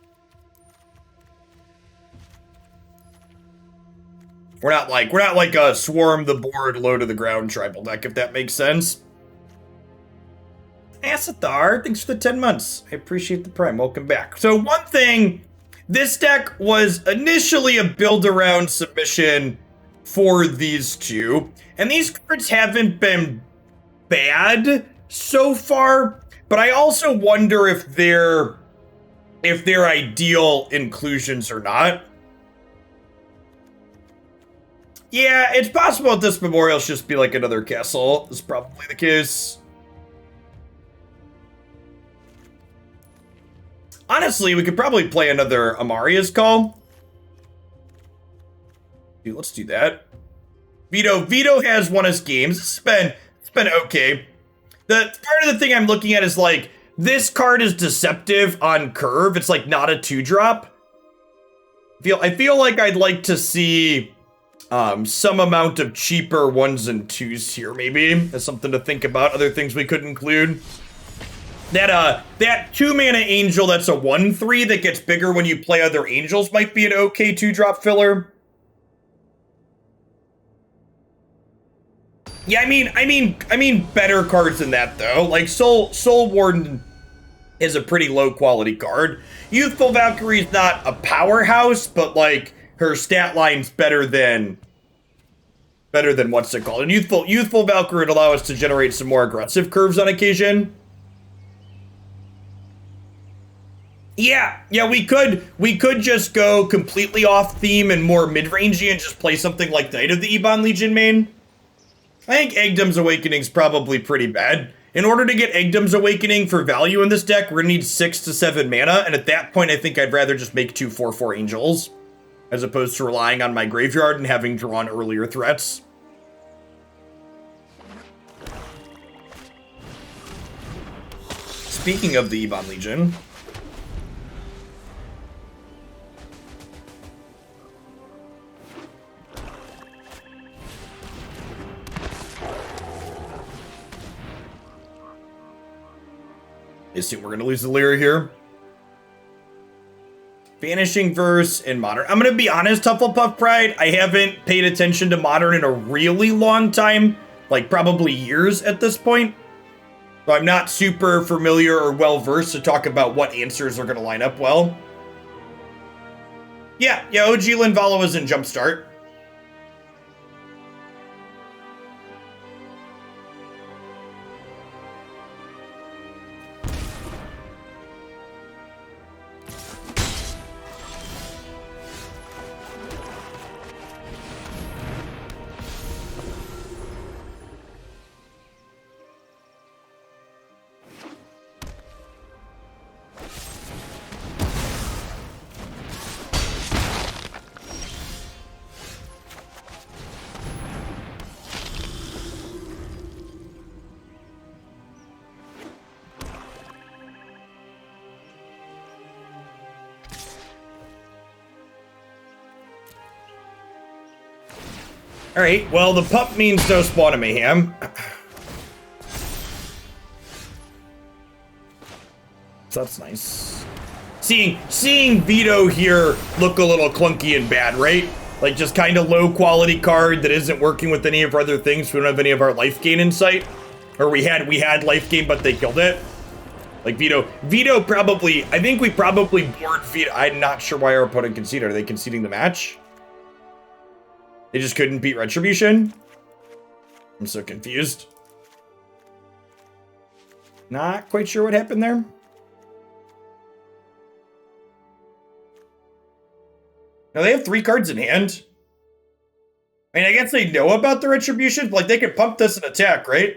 We're not like a swarm the board, low to the ground tribal deck, if that makes sense. Asathar, thanks for the 10 months. I appreciate the prime. Welcome back. So one thing, this deck was initially a build-around submission for these two, and these cards haven't been bad so far, but I also wonder if they're ideal inclusions or not. Yeah, it's possible that this memorial should just be like another castle. This is probably the case. Honestly, we could probably play another Emeria's Call. Dude, let's do that. Vito has won us games. It's been okay. The part of the thing I'm looking at is like, this card is deceptive on curve. It's like not a 2-drop. I feel like I'd like to see some amount of cheaper 1s and 2s here, maybe. That's something to think about. Other things we could include. That 2-mana angel that's a 1/3 that gets bigger when you play other angels might be an okay 2-drop filler. Yeah, I mean better cards than that though. Like Soul Warden is a pretty low quality card. Youthful Valkyrie is not a powerhouse, but like her stat line's better than what's it called? And Youthful Valkyrie would allow us to generate some more aggressive curves on occasion. Yeah, we could just go completely off theme and more mid-rangey and just play something like Knight of the Ebon Legion main. I think Egdom's Awakening's probably pretty bad. In order to get Egdom's Awakening for value in this deck, we're gonna need 6 to 7 mana, and at that point I think I'd rather just make 2 4/4 angels, as opposed to relying on my graveyard and having drawn earlier threats. Speaking of the Ebon Legion... I assume we're going to lose the Lyra here. Vanishing Verse and Modern. I'm going to be honest, Hufflepuff Pride, I haven't paid attention to Modern in a really long time. Like, probably years at this point. So I'm not super familiar or well-versed to talk about what answers are going to line up well. Yeah, OG Linvala was in Jumpstart. Alright, well, the pup means no spawn of mayhem. So that's nice. Seeing Vito here look a little clunky and bad, right? Like, just kind of low-quality card that isn't working with any of our other things. We don't have any of our life gain in sight. Or we had life gain, but they killed it. Like, Vito probably... I think we probably board Vito. I'm not sure why our opponent conceded. Are they conceding the match? They just couldn't beat Retribution? I'm so confused. Not quite sure what happened there. Now they have 3 cards in hand. I mean, I guess they know about the Retribution, but like they could pump this and attack, right?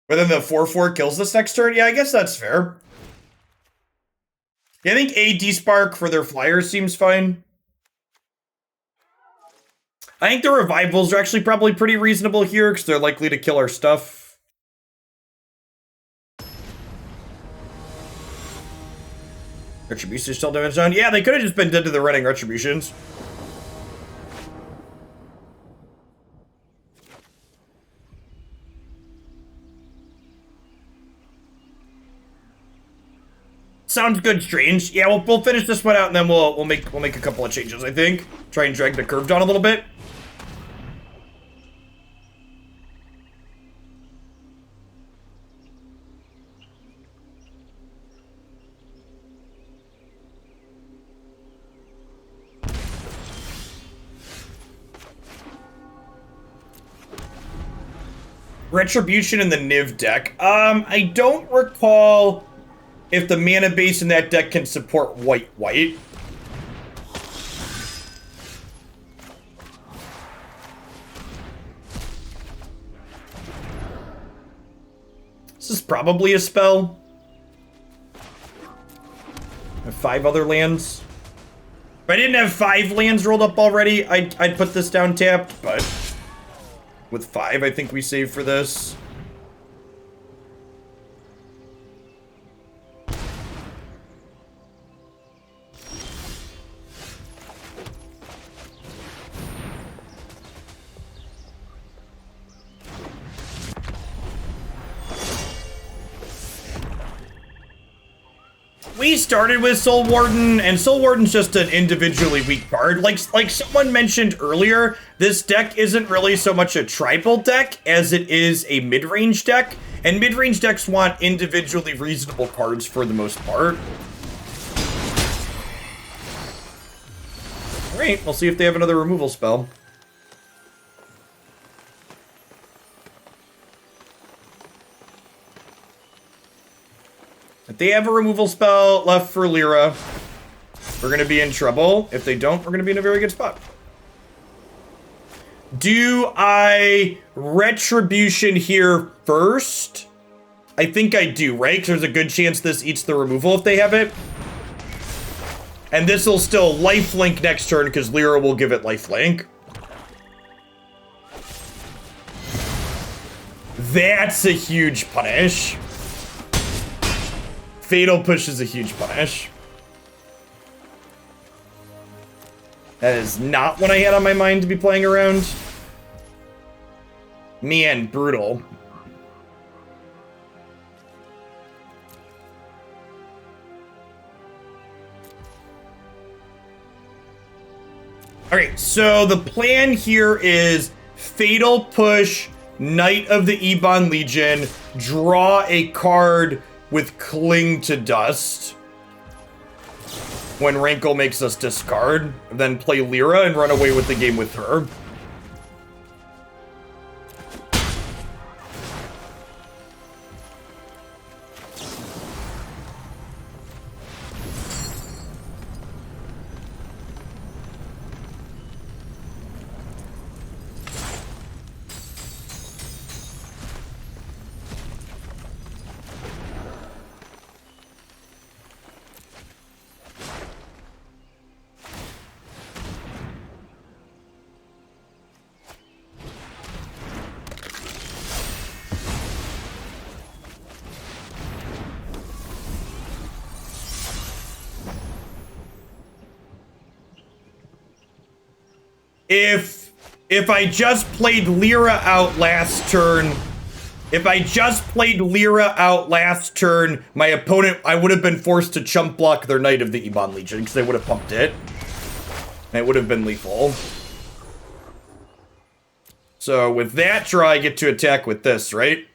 But then the 4/4 kills this next turn? Yeah, I guess that's fair. Yeah, I think a Despark for their flyers seems fine. I think the revivals are actually probably pretty reasonable here because they're likely to kill our stuff. Retribution still doing its own. Yeah, they could have just been dead to the running Retributions. Sounds good, Strange. Yeah, we'll finish this one out and then we'll make a couple of changes, I think. Try and drag the curve down a little bit. Retribution in the Niv deck. I don't recall if the mana base in that deck can support white. This is probably a spell. I have 5 other lands. If I didn't have 5 lands rolled up already, I'd put this down tapped, but with 5, I think we save for this. We started with Soul Warden, and Soul Warden's just an individually weak card. Like someone mentioned earlier, this deck isn't really so much a tribal deck as it is a mid-range deck, and mid-range decks want individually reasonable cards for the most part. Alright, we'll see if they have another removal spell. If they have a removal spell left for Lyra, we're going to be in trouble. If they don't, we're going to be in a very good spot. Do I Retribution here first? I think I do, right? Because there's a good chance this eats the removal if they have it. And this will still lifelink next turn because Lyra will give it lifelink. That's a huge punish. Fatal Push is a huge punish. That is not what I had on my mind to be playing around. Man, brutal. Alright, so the plan here is Fatal Push, Knight of the Ebon Legion, draw a card with Cling to Dust when Rankle makes us discard, then play Lyra and run away with the game with her. If I just played Lyra out last turn, my opponent, I would have been forced to chump block their Knight of the Ebon Legion because they would have pumped it. And it would have been lethal. So with that draw, I get to attack with this, right?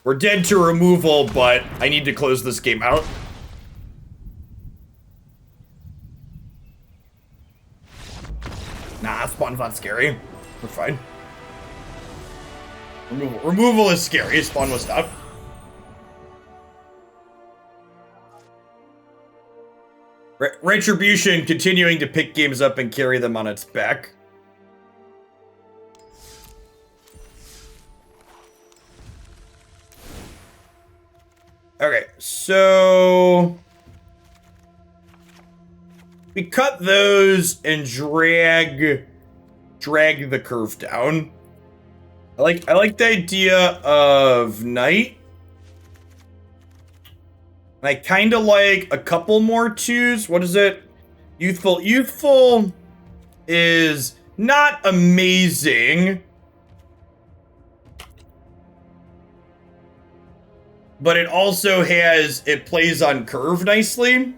We're dead to removal, but I need to close this game out. Nah, Spawn's not scary. We're fine. Removal is scary. Spawn was tough. Retribution continuing to pick games up and carry them on its back. Okay, so we cut those and drag the curve down. I like the idea of night. I kind of like a couple more twos. What is it? Youthful. Youthful is not amazing, but it also it plays on curve nicely.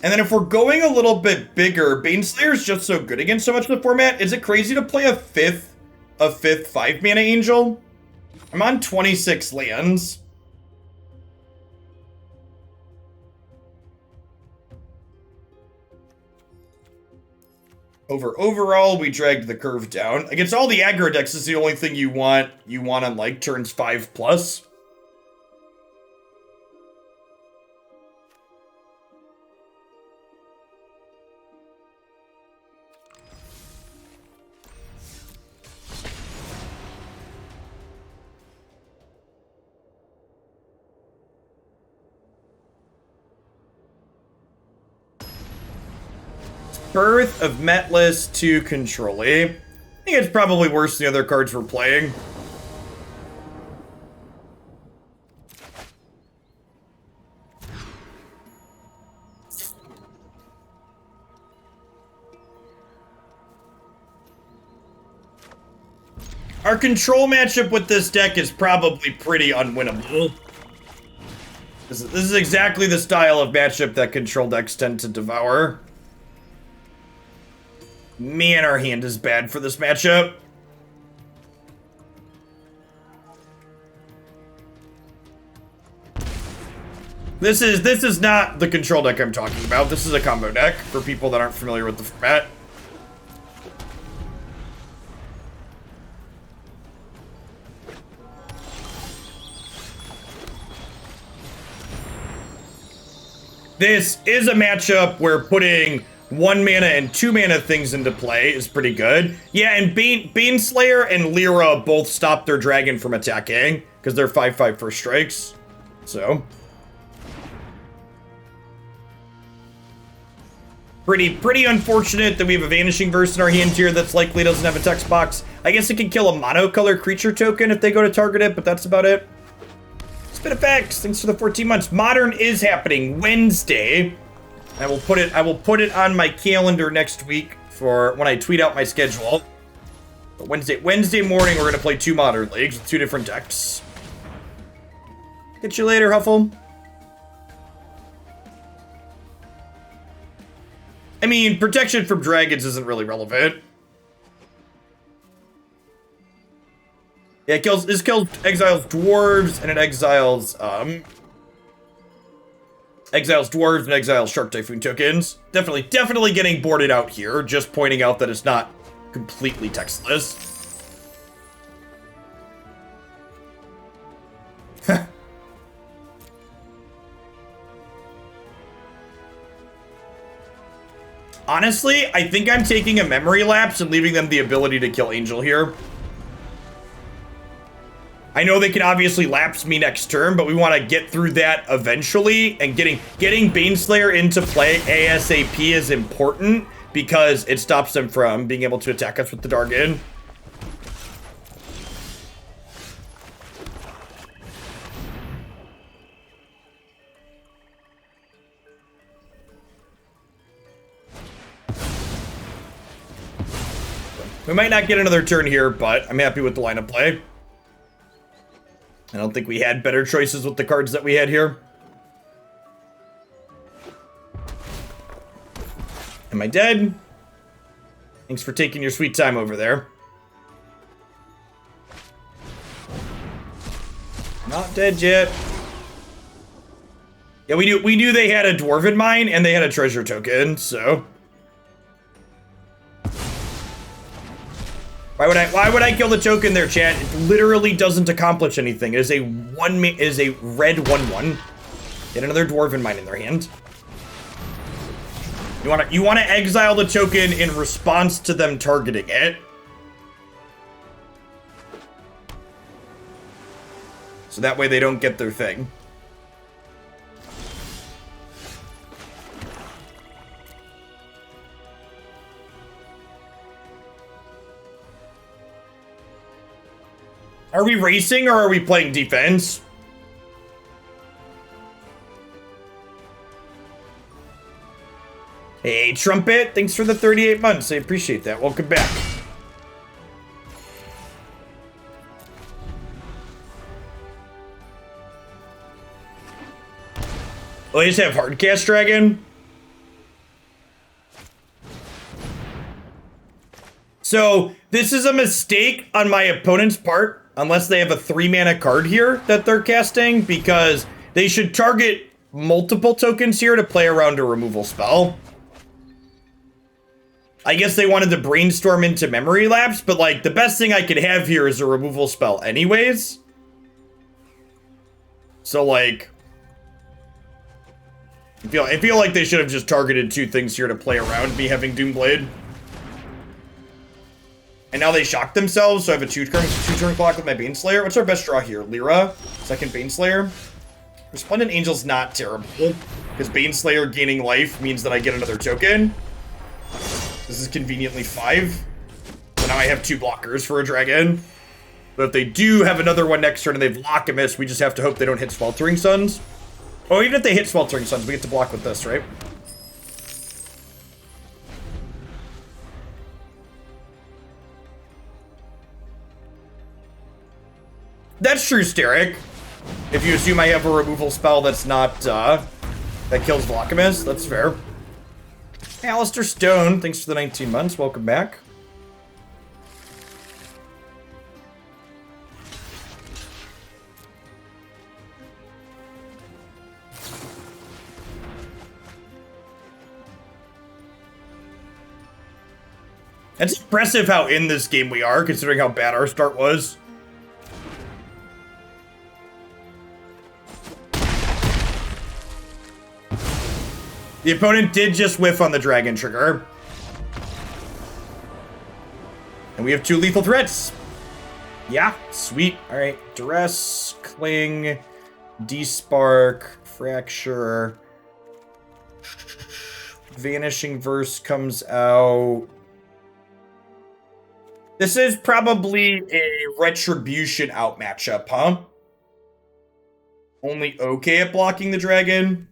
And then if we're going a little bit bigger, Baneslayer is just so good against so much of the format. Is it crazy to play a fifth 5-mana angel? I'm on 26 lands. Overall, we dragged the curve down. Against all the aggro decks, this is the only thing you want on like turns 5+. Birth of Metless to Control-y. I think it's probably worse than the other cards we're playing. Our control matchup with this deck is probably pretty unwinnable. This is exactly the style of matchup that control decks tend to devour. Man, our hand is bad for this matchup. This is not the control deck I'm talking about. This is a combo deck for people that aren't familiar with the format. This is a matchup where putting 1 mana and 2 mana things into play is pretty good. Yeah, and Baneslayer and Lyra both stop their dragon from attacking because they're 5/5 first strikes. So pretty unfortunate that we have a Vanishing Verse in our hand here that's likely doesn't have a text box. I guess it can kill a monocolor creature token if they go to target it, but that's about it. Spin effects, thanks for the 14 months. Modern is happening Wednesday. I will put it on my calendar next week for when I tweet out my schedule. But Wednesday morning we're gonna play 2 Modern leagues with 2 different decks. Get you later, Huffle. I mean, protection from dragons isn't really relevant. Yeah, this kills exiles dwarves and it exiles dwarves and exiles Shark Typhoon tokens. Definitely getting boarded out here. Just pointing out that it's not completely textless. Honestly, I think I'm taking a memory lapse and leaving them the ability to kill Angel here. I know they can obviously lapse me next turn, but we want to get through that eventually, and getting Baneslayer into play ASAP is important because it stops them from being able to attack us with the Dargon. We might not get another turn here, but I'm happy with the line of play. I don't think we had better choices with the cards that we had here. Am I dead? Thanks for taking your sweet time over there. Not dead yet. Yeah, we knew they had a Dwarven Mine and they had a treasure token, so. Why would I kill the token there, chat? It literally doesn't accomplish anything. It is a red 1/1. Get another Dwarven Mine in their hand. You wanna exile the token in response to them targeting it. So that way they don't get their thing. Are we racing or are we playing defense? Hey, Trumpet, thanks for the 38 months. I appreciate that. Welcome back. Oh, you just have Hardcast Dragon? So, this is a mistake on my opponent's part, unless they have a 3-mana card here that they're casting, because they should target multiple tokens here to play around a removal spell. I guess they wanted to brainstorm into Memory Lapse, but like, the best thing I could have here is a removal spell anyways. So like, I feel like they should have just targeted 2 things here to play around me having Doomblade. And now they shocked themselves, so I have a 2-turn clock with my Baneslayer. What's our best draw here? Lyra, second Baneslayer. Resplendent Angel's not terrible, because Baneslayer gaining life means that I get another token. This is conveniently 5. So now I have 2 blockers for a dragon. But if they do have another one next turn and they've Lockimiss, we just have to hope they don't hit Sweltering Suns. Oh, even if they hit Sweltering Suns, we get to block with this, right? That's true, Steric. If you assume I have a removal spell that's not, that kills Lockimiss, that's fair. Hey, Alistair Stone, thanks for the 19 months. Welcome back. It's impressive how in this game we are, considering how bad our start was. The opponent did just whiff on the dragon trigger. And we have 2 lethal threats. Yeah, sweet. Alright, Duress, Cling, Despark, Fracture. Vanishing Verse comes out. This is probably a Retribution out matchup, huh? Only okay at blocking the dragon.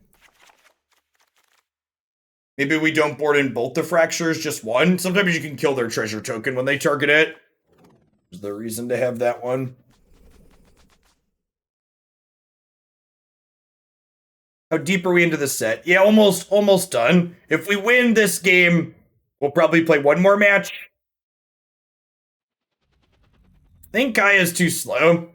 Maybe we don't board in both the fractures, just one. Sometimes you can kill their treasure token when they target it. There's the reason to have that one. How deep are we into the set? Yeah, almost done. If we win this game, we'll probably play one more match. I think Kaya's too slow.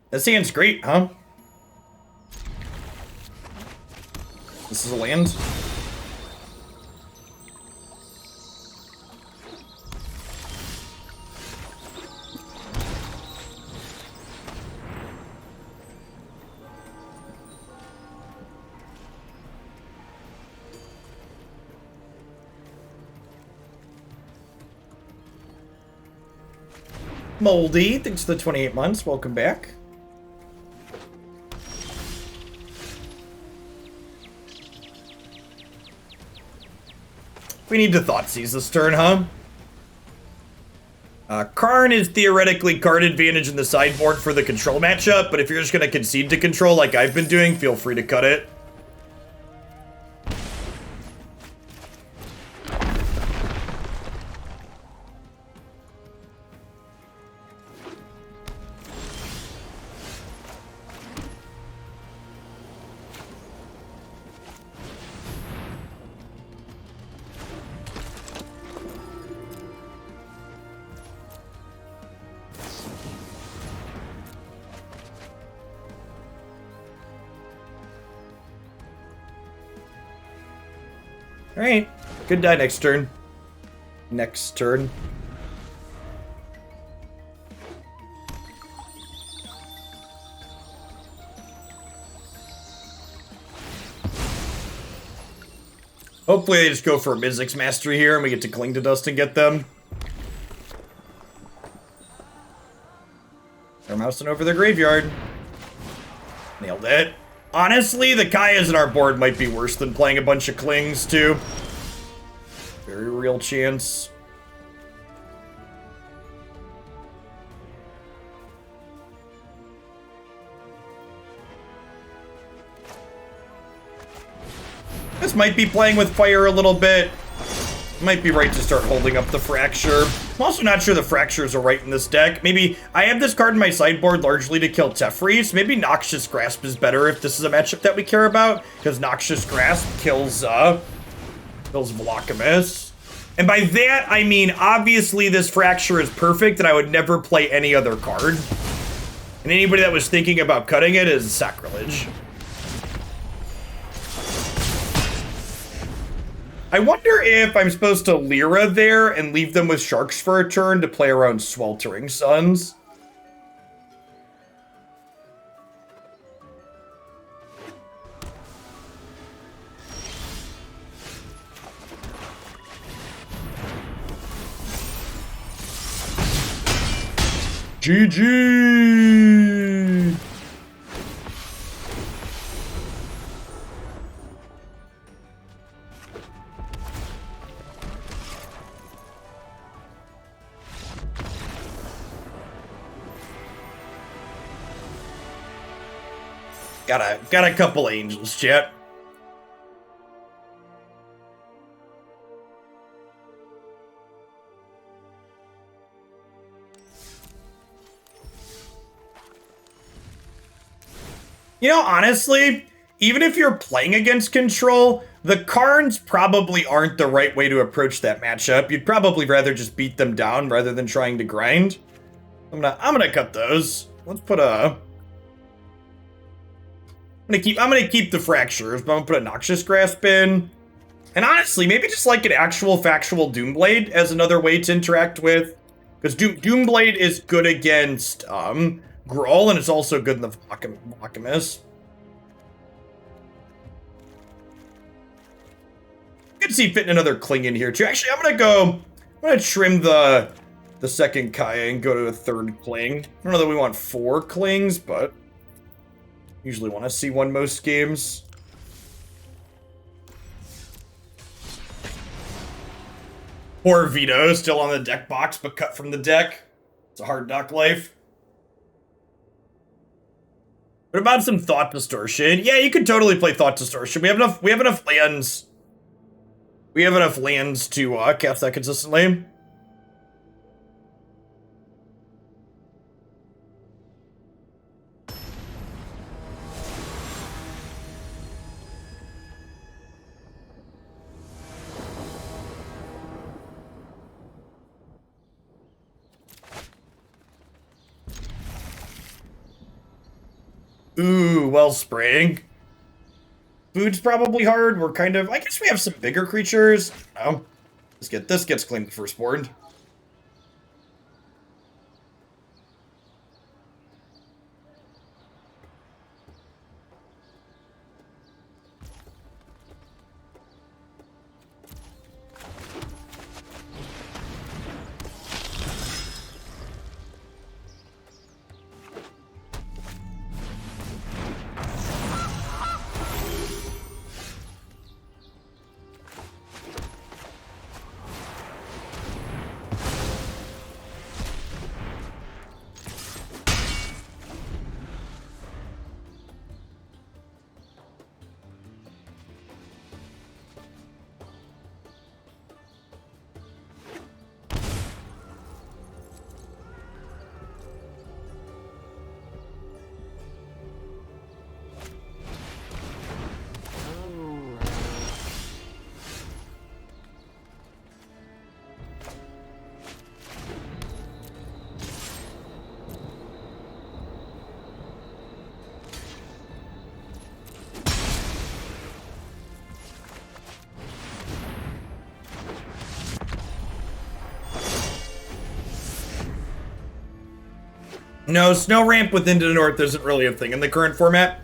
That hand's great, huh? This is a land. Moldy, thanks for the 28 months. Welcome back. We need to Thoughtseize this turn, huh? Karn is theoretically card advantage in the sideboard for the control matchup, but if you're just going to concede to control like I've been doing, feel free to cut it. Alright. Good die next turn. Next turn. Hopefully they just go for a Mizzix Mastery here and we get to Cling to Dust and get them. They're mousing over their graveyard. Nailed it. Honestly, the Kayas in our board might be worse than playing a bunch of Clings, too. Very real chance. This might be playing with fire a little bit. Might be right to start holding up the Fracture. I'm also not sure the Fractures are right in this deck. Maybe I have this card in my sideboard largely to kill Teferi, so maybe Noxious Grasp is better if this is a matchup that we care about, because Noxious Grasp kills Velocamiss. And by that, I mean, obviously this Fracture is perfect, and I would never play any other card. And anybody that was thinking about cutting it is sacrilege. I wonder if I'm supposed to Lyra there and leave them with Sharks for a turn to play around Sweltering Suns. GG! Got a couple angels, chat. You know, honestly, even if you're playing against Control, the Karns probably aren't the right way to approach that matchup. You'd probably rather just beat them down rather than trying to grind. I'm gonna cut those. Let's put a... I'm gonna keep the Fractures, but I'm gonna put a Noxious Grasp in. And honestly, maybe just like an actual factual Doomblade as another way to interact with. Because Doomblade is good against Gruul, and it's also good in the Velocamiss. You can see fitting another Cling in here too. Actually, I'm gonna trim the second Kaya and go to a third Cling. I don't know that we want 4 Clings, but usually want to see one most games. Poor Vito, still on the deck box, but cut from the deck. It's a hard knock life. What about some Thought Distortion? Yeah, you could totally play Thought Distortion. We have enough lands. We have enough lands to cast that consistently. Ooh, Wellspring. Food's probably hard. We're kind of... I guess we have some bigger creatures. Oh, this gets claimed firstborn. No, snow ramp within the north isn't really a thing in the current format.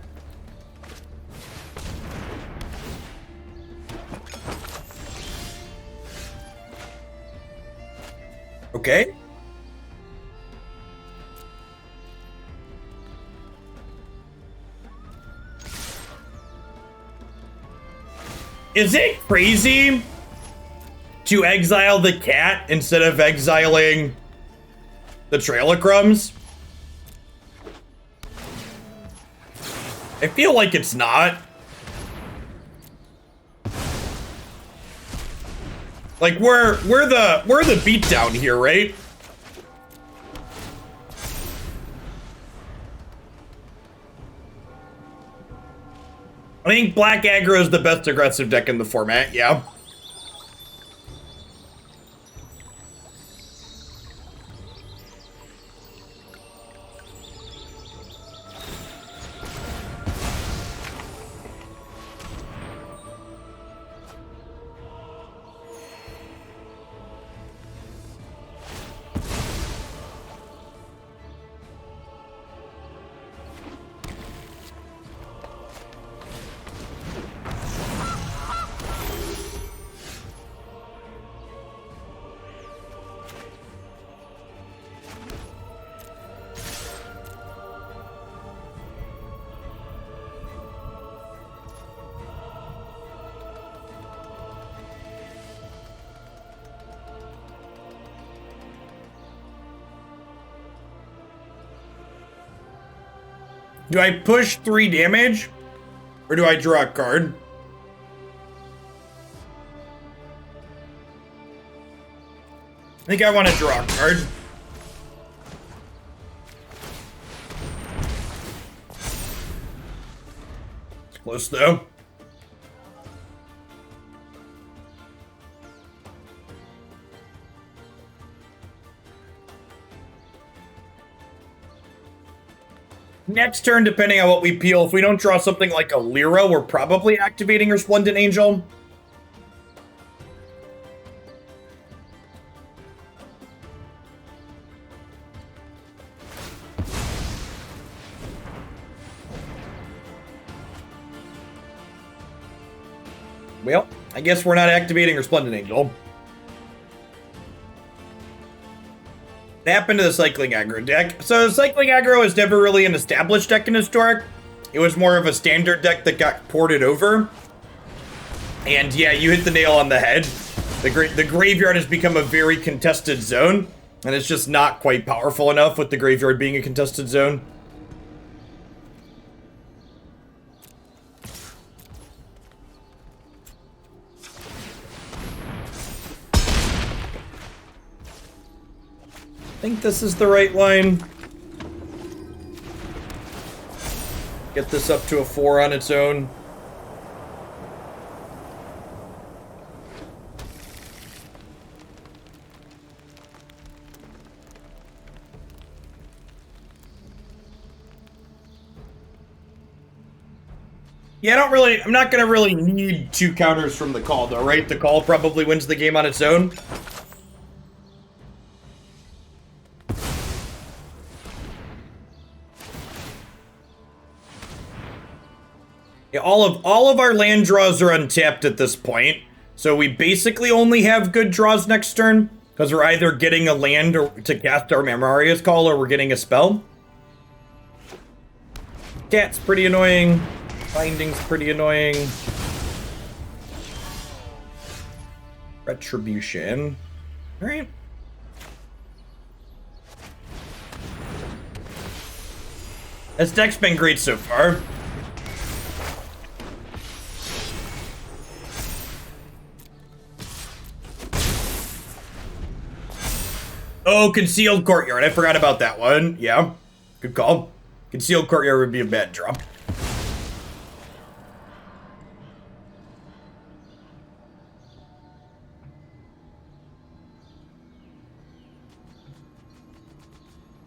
Okay. Is it crazy to exile the cat instead of exiling the Trail of Crumbs? I feel like it's not. Like we're the beatdown here, right? I think black aggro is the best aggressive deck in the format, yeah. Do I push 3 damage? Or do I draw a card? I think I want to draw a card. It's close though. Next turn, depending on what we peel, if we don't draw something like a Lyra, we're probably activating Resplendent Angel. Well, I guess we're not activating Resplendent Angel. What happened to the Cycling Aggro deck? So Cycling Aggro is never really an established deck in Historic. It was more of a standard deck that got ported over. And yeah, you hit the nail on the head. The graveyard has become a very contested zone, and it's just not quite powerful enough with the graveyard being a contested zone. I think this is the right line. Get this up to a 4 on its own. Yeah, I'm not gonna really need 2 counters from the call though, right? The call probably wins the game on its own. Yeah, all of our land draws are untapped at this point, so we basically only have good draws next turn, because we're either getting a land to cast our Emeria's Call, or we're getting a spell. Cat's pretty annoying. Binding's pretty annoying. Retribution. Alright. This deck's been great so far. Oh, Concealed Courtyard. I forgot about that one. Yeah, good call. Concealed Courtyard would be a bad draw.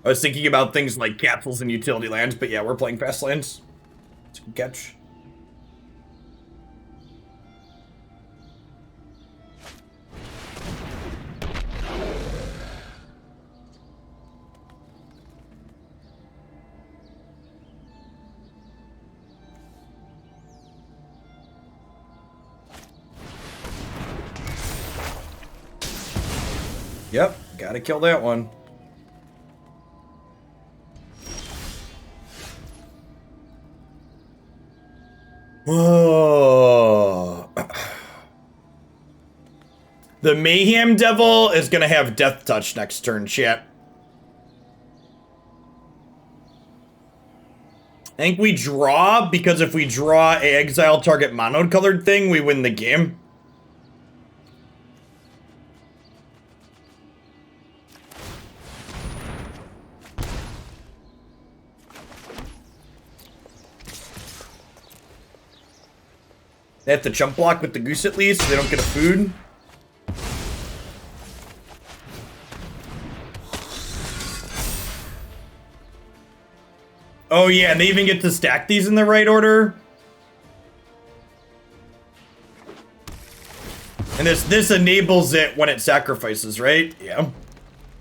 I was thinking about things like castles and utility lands, but yeah, we're playing fast lands. It's a good catch. Yep, gotta kill that one. Whoa. The Mayhem Devil is gonna have Death Touch next turn, chat. I think we draw, because if we draw a exile target mono-colored thing, we win the game. They have to jump block with the goose at least, so they don't get a food. Oh yeah, and they even get to stack these in the right order. And this enables it when it sacrifices, right? Yeah.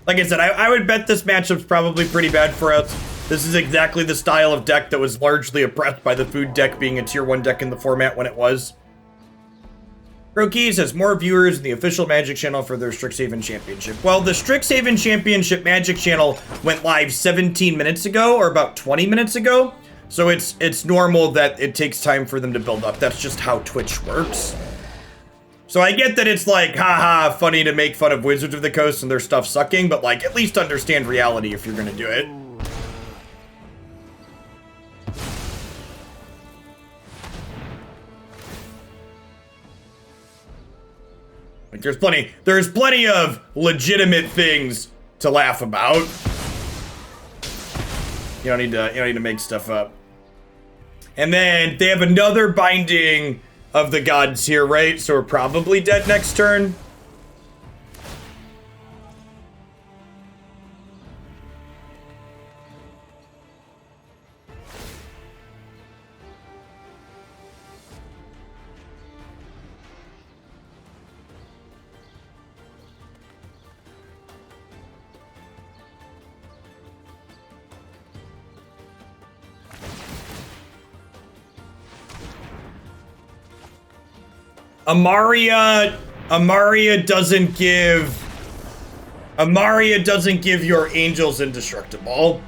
Like I said, I would bet this matchup's probably pretty bad for us. This is exactly the style of deck that was largely oppressed by the food deck being a tier 1 deck in the format when it was. Crokeys has more viewers in the official Magic channel for their Strixhaven Championship. Well, the Strixhaven Championship Magic channel went live 17 minutes ago, or about 20 minutes ago. So it's normal that it takes time for them to build up. That's just how Twitch works. So I get that it's like, haha, funny to make fun of Wizards of the Coast and their stuff sucking, but like, at least understand reality if you're gonna do it. Like, there's plenty of legitimate things to laugh about. You don't need to make stuff up. And then they have another Binding of the Gods here, right? So we're probably dead next turn. Emeria doesn't give your angels indestructible.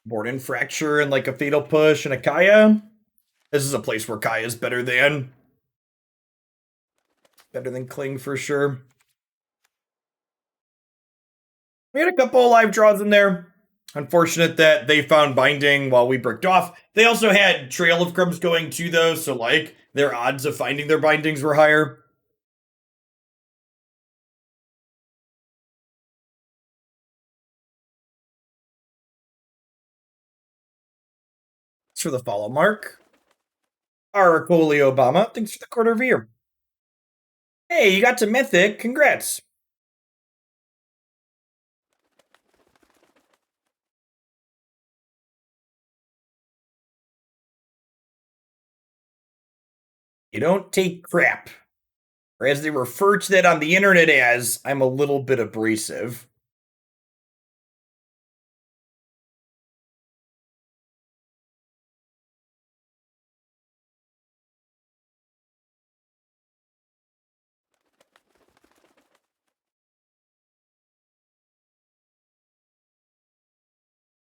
Board and Fracture and like a Fatal Push and a Kaya. This is a place where Kaya's better than Cling for sure. We had a couple of live draws in there. Unfortunate that they found Binding while we bricked off. They also had Trail of Crumbs going too though, so like their odds of finding their bindings were higher. For the follow, Mark. Aracoli Obama, thanks for the quarter of a year. Hey, you got to Mythic, congrats. You don't take crap. Or as they refer to that on the internet as, I'm a little bit abrasive.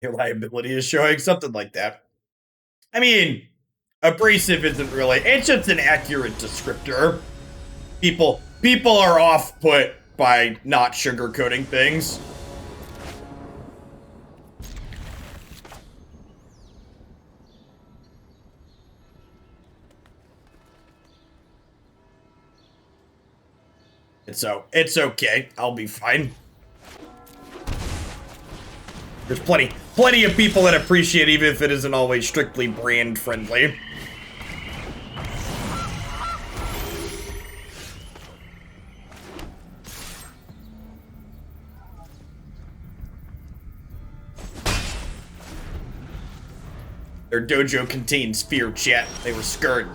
Your liability is showing something like that. I mean, abrasive isn't really, it's just an accurate descriptor. People are off-put by not sugarcoating things. It's okay. I'll be fine. There's plenty of people that appreciate even if it isn't always strictly brand friendly. Their dojo contains fear, chat. They were scared.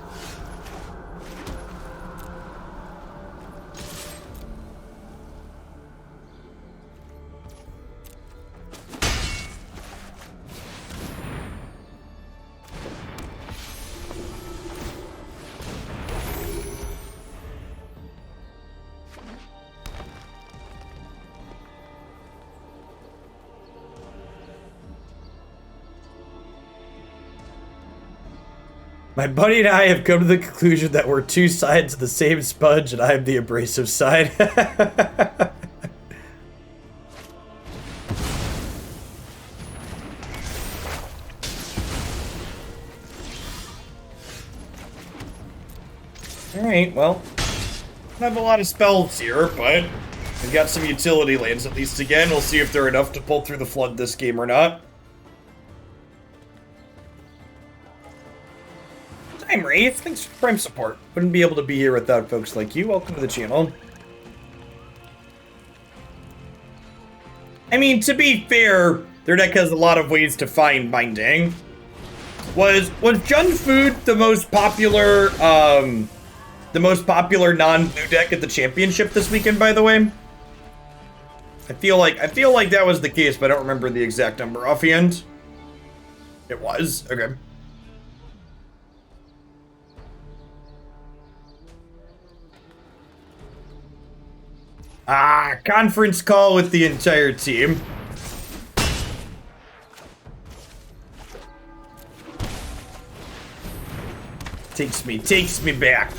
My buddy and I have come to the conclusion that we're two sides of the same sponge, and I'm the abrasive side. Alright, well, I don't have a lot of spells here, but I've got some utility lands at least again. We'll see if they're enough to pull through the flood this game or not. Time Wraith, thanks for Prime support. Wouldn't be able to be here without folks like you. Welcome to the channel. I mean, to be fair, their deck has a lot of ways to find binding. Was Jund Food the most popular non-blue deck at the championship this weekend, by the way? I feel like that was the case, but I don't remember the exact number offhand. It was. Okay. Conference call with the entire team. Takes me back.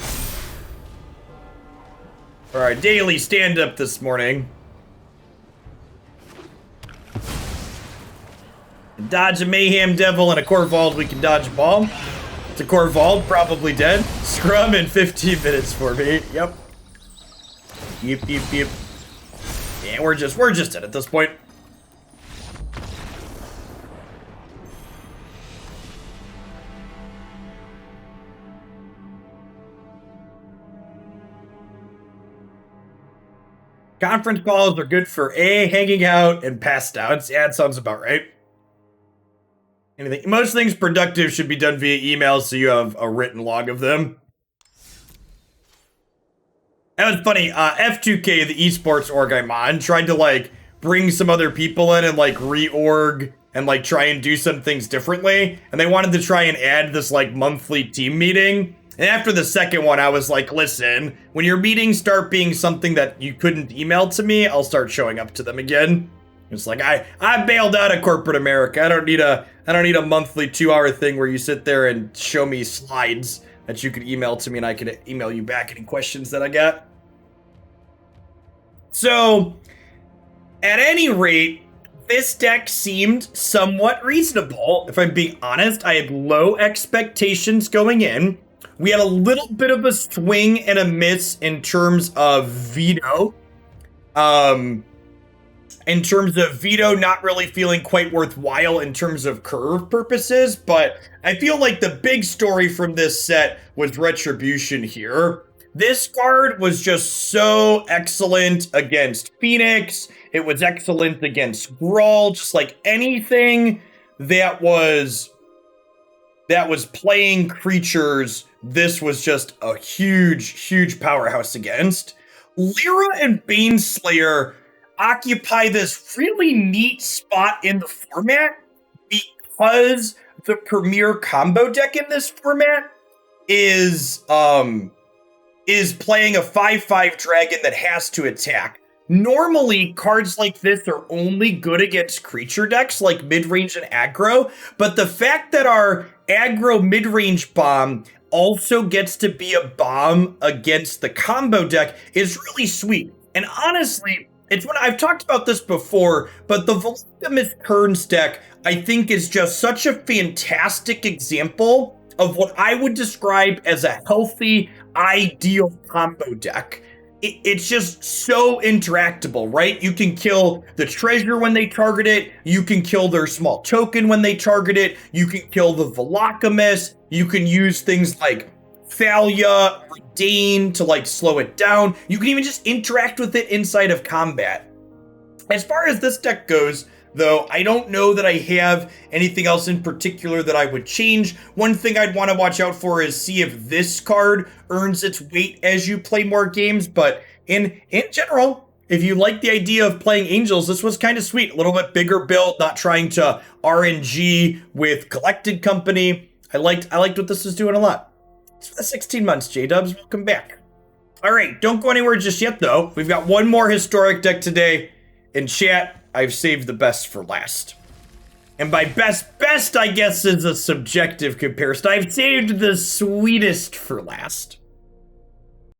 For our daily stand-up this morning. Dodge a Mayhem Devil and a Corvald, we can dodge a ball. It's a Corvald, probably dead. Scrum in 15 minutes for me. Yep. Yep. Yeah, we're just dead at this point. Conference calls are good for hanging out and passed outs. Yeah, it sounds about right. Most things productive should be done via email, so you have a written log of them. That was funny. F2K, the esports org I'm on, tried to like bring some other people in and like reorg and like try and do some things differently. And they wanted to try and add this like monthly team meeting. And after the second one, I was like, listen, when your meetings start being something that you couldn't email to me, I'll start showing up to them again. It's like, I bailed out of corporate America. I don't need a monthly 2-hour thing where you sit there and show me slides that you could email to me and I could email you back any questions that I got. So, at any rate, this deck seemed somewhat reasonable. If I'm being honest, I had low expectations going in. We had a little bit of a swing and a miss in terms of veto. In terms of veto not really feeling quite worthwhile in terms of curve purposes, but I feel like the big story from this set was Retribution here. This card was just so excellent against Phoenix. It was excellent against Grawl, just like anything that was playing creatures, this was just a huge powerhouse against. Lyra and Baneslayer occupy this really neat spot in the format because the premier combo deck in this format is playing a 5/5 dragon that has to attack. Normally, cards like this are only good against creature decks like mid-range and aggro, but the fact that our aggro mid-range bomb also gets to be a bomb against the combo deck is really sweet. And honestly, it's when I've talked about this before, but the Voluptuous Kerns deck, I think, is just such a fantastic example of what I would describe as a healthy, ideal combo deck. It's just so interactable, right? You can kill the treasure when they target it. You can kill their small token when they target it. You can kill the Voluptuous. You can use things like Thalia, Redain to like slow it down. You can even just interact with it inside of combat. As far as this deck goes, though, I don't know that I have anything else in particular that I would change. One thing I'd want to watch out for is see if this card earns its weight as you play more games. But in general, if you like the idea of playing Angels, this was kind of sweet. A little bit bigger build, not trying to RNG with Collected Company. I liked what this was doing a lot. It's for the 16 months, J-Dubs. Welcome back. All right, don't go anywhere just yet, though. We've got one more historic deck today. In chat, I've saved the best for last. And by best, I guess, is a subjective comparison. I've saved the sweetest for last.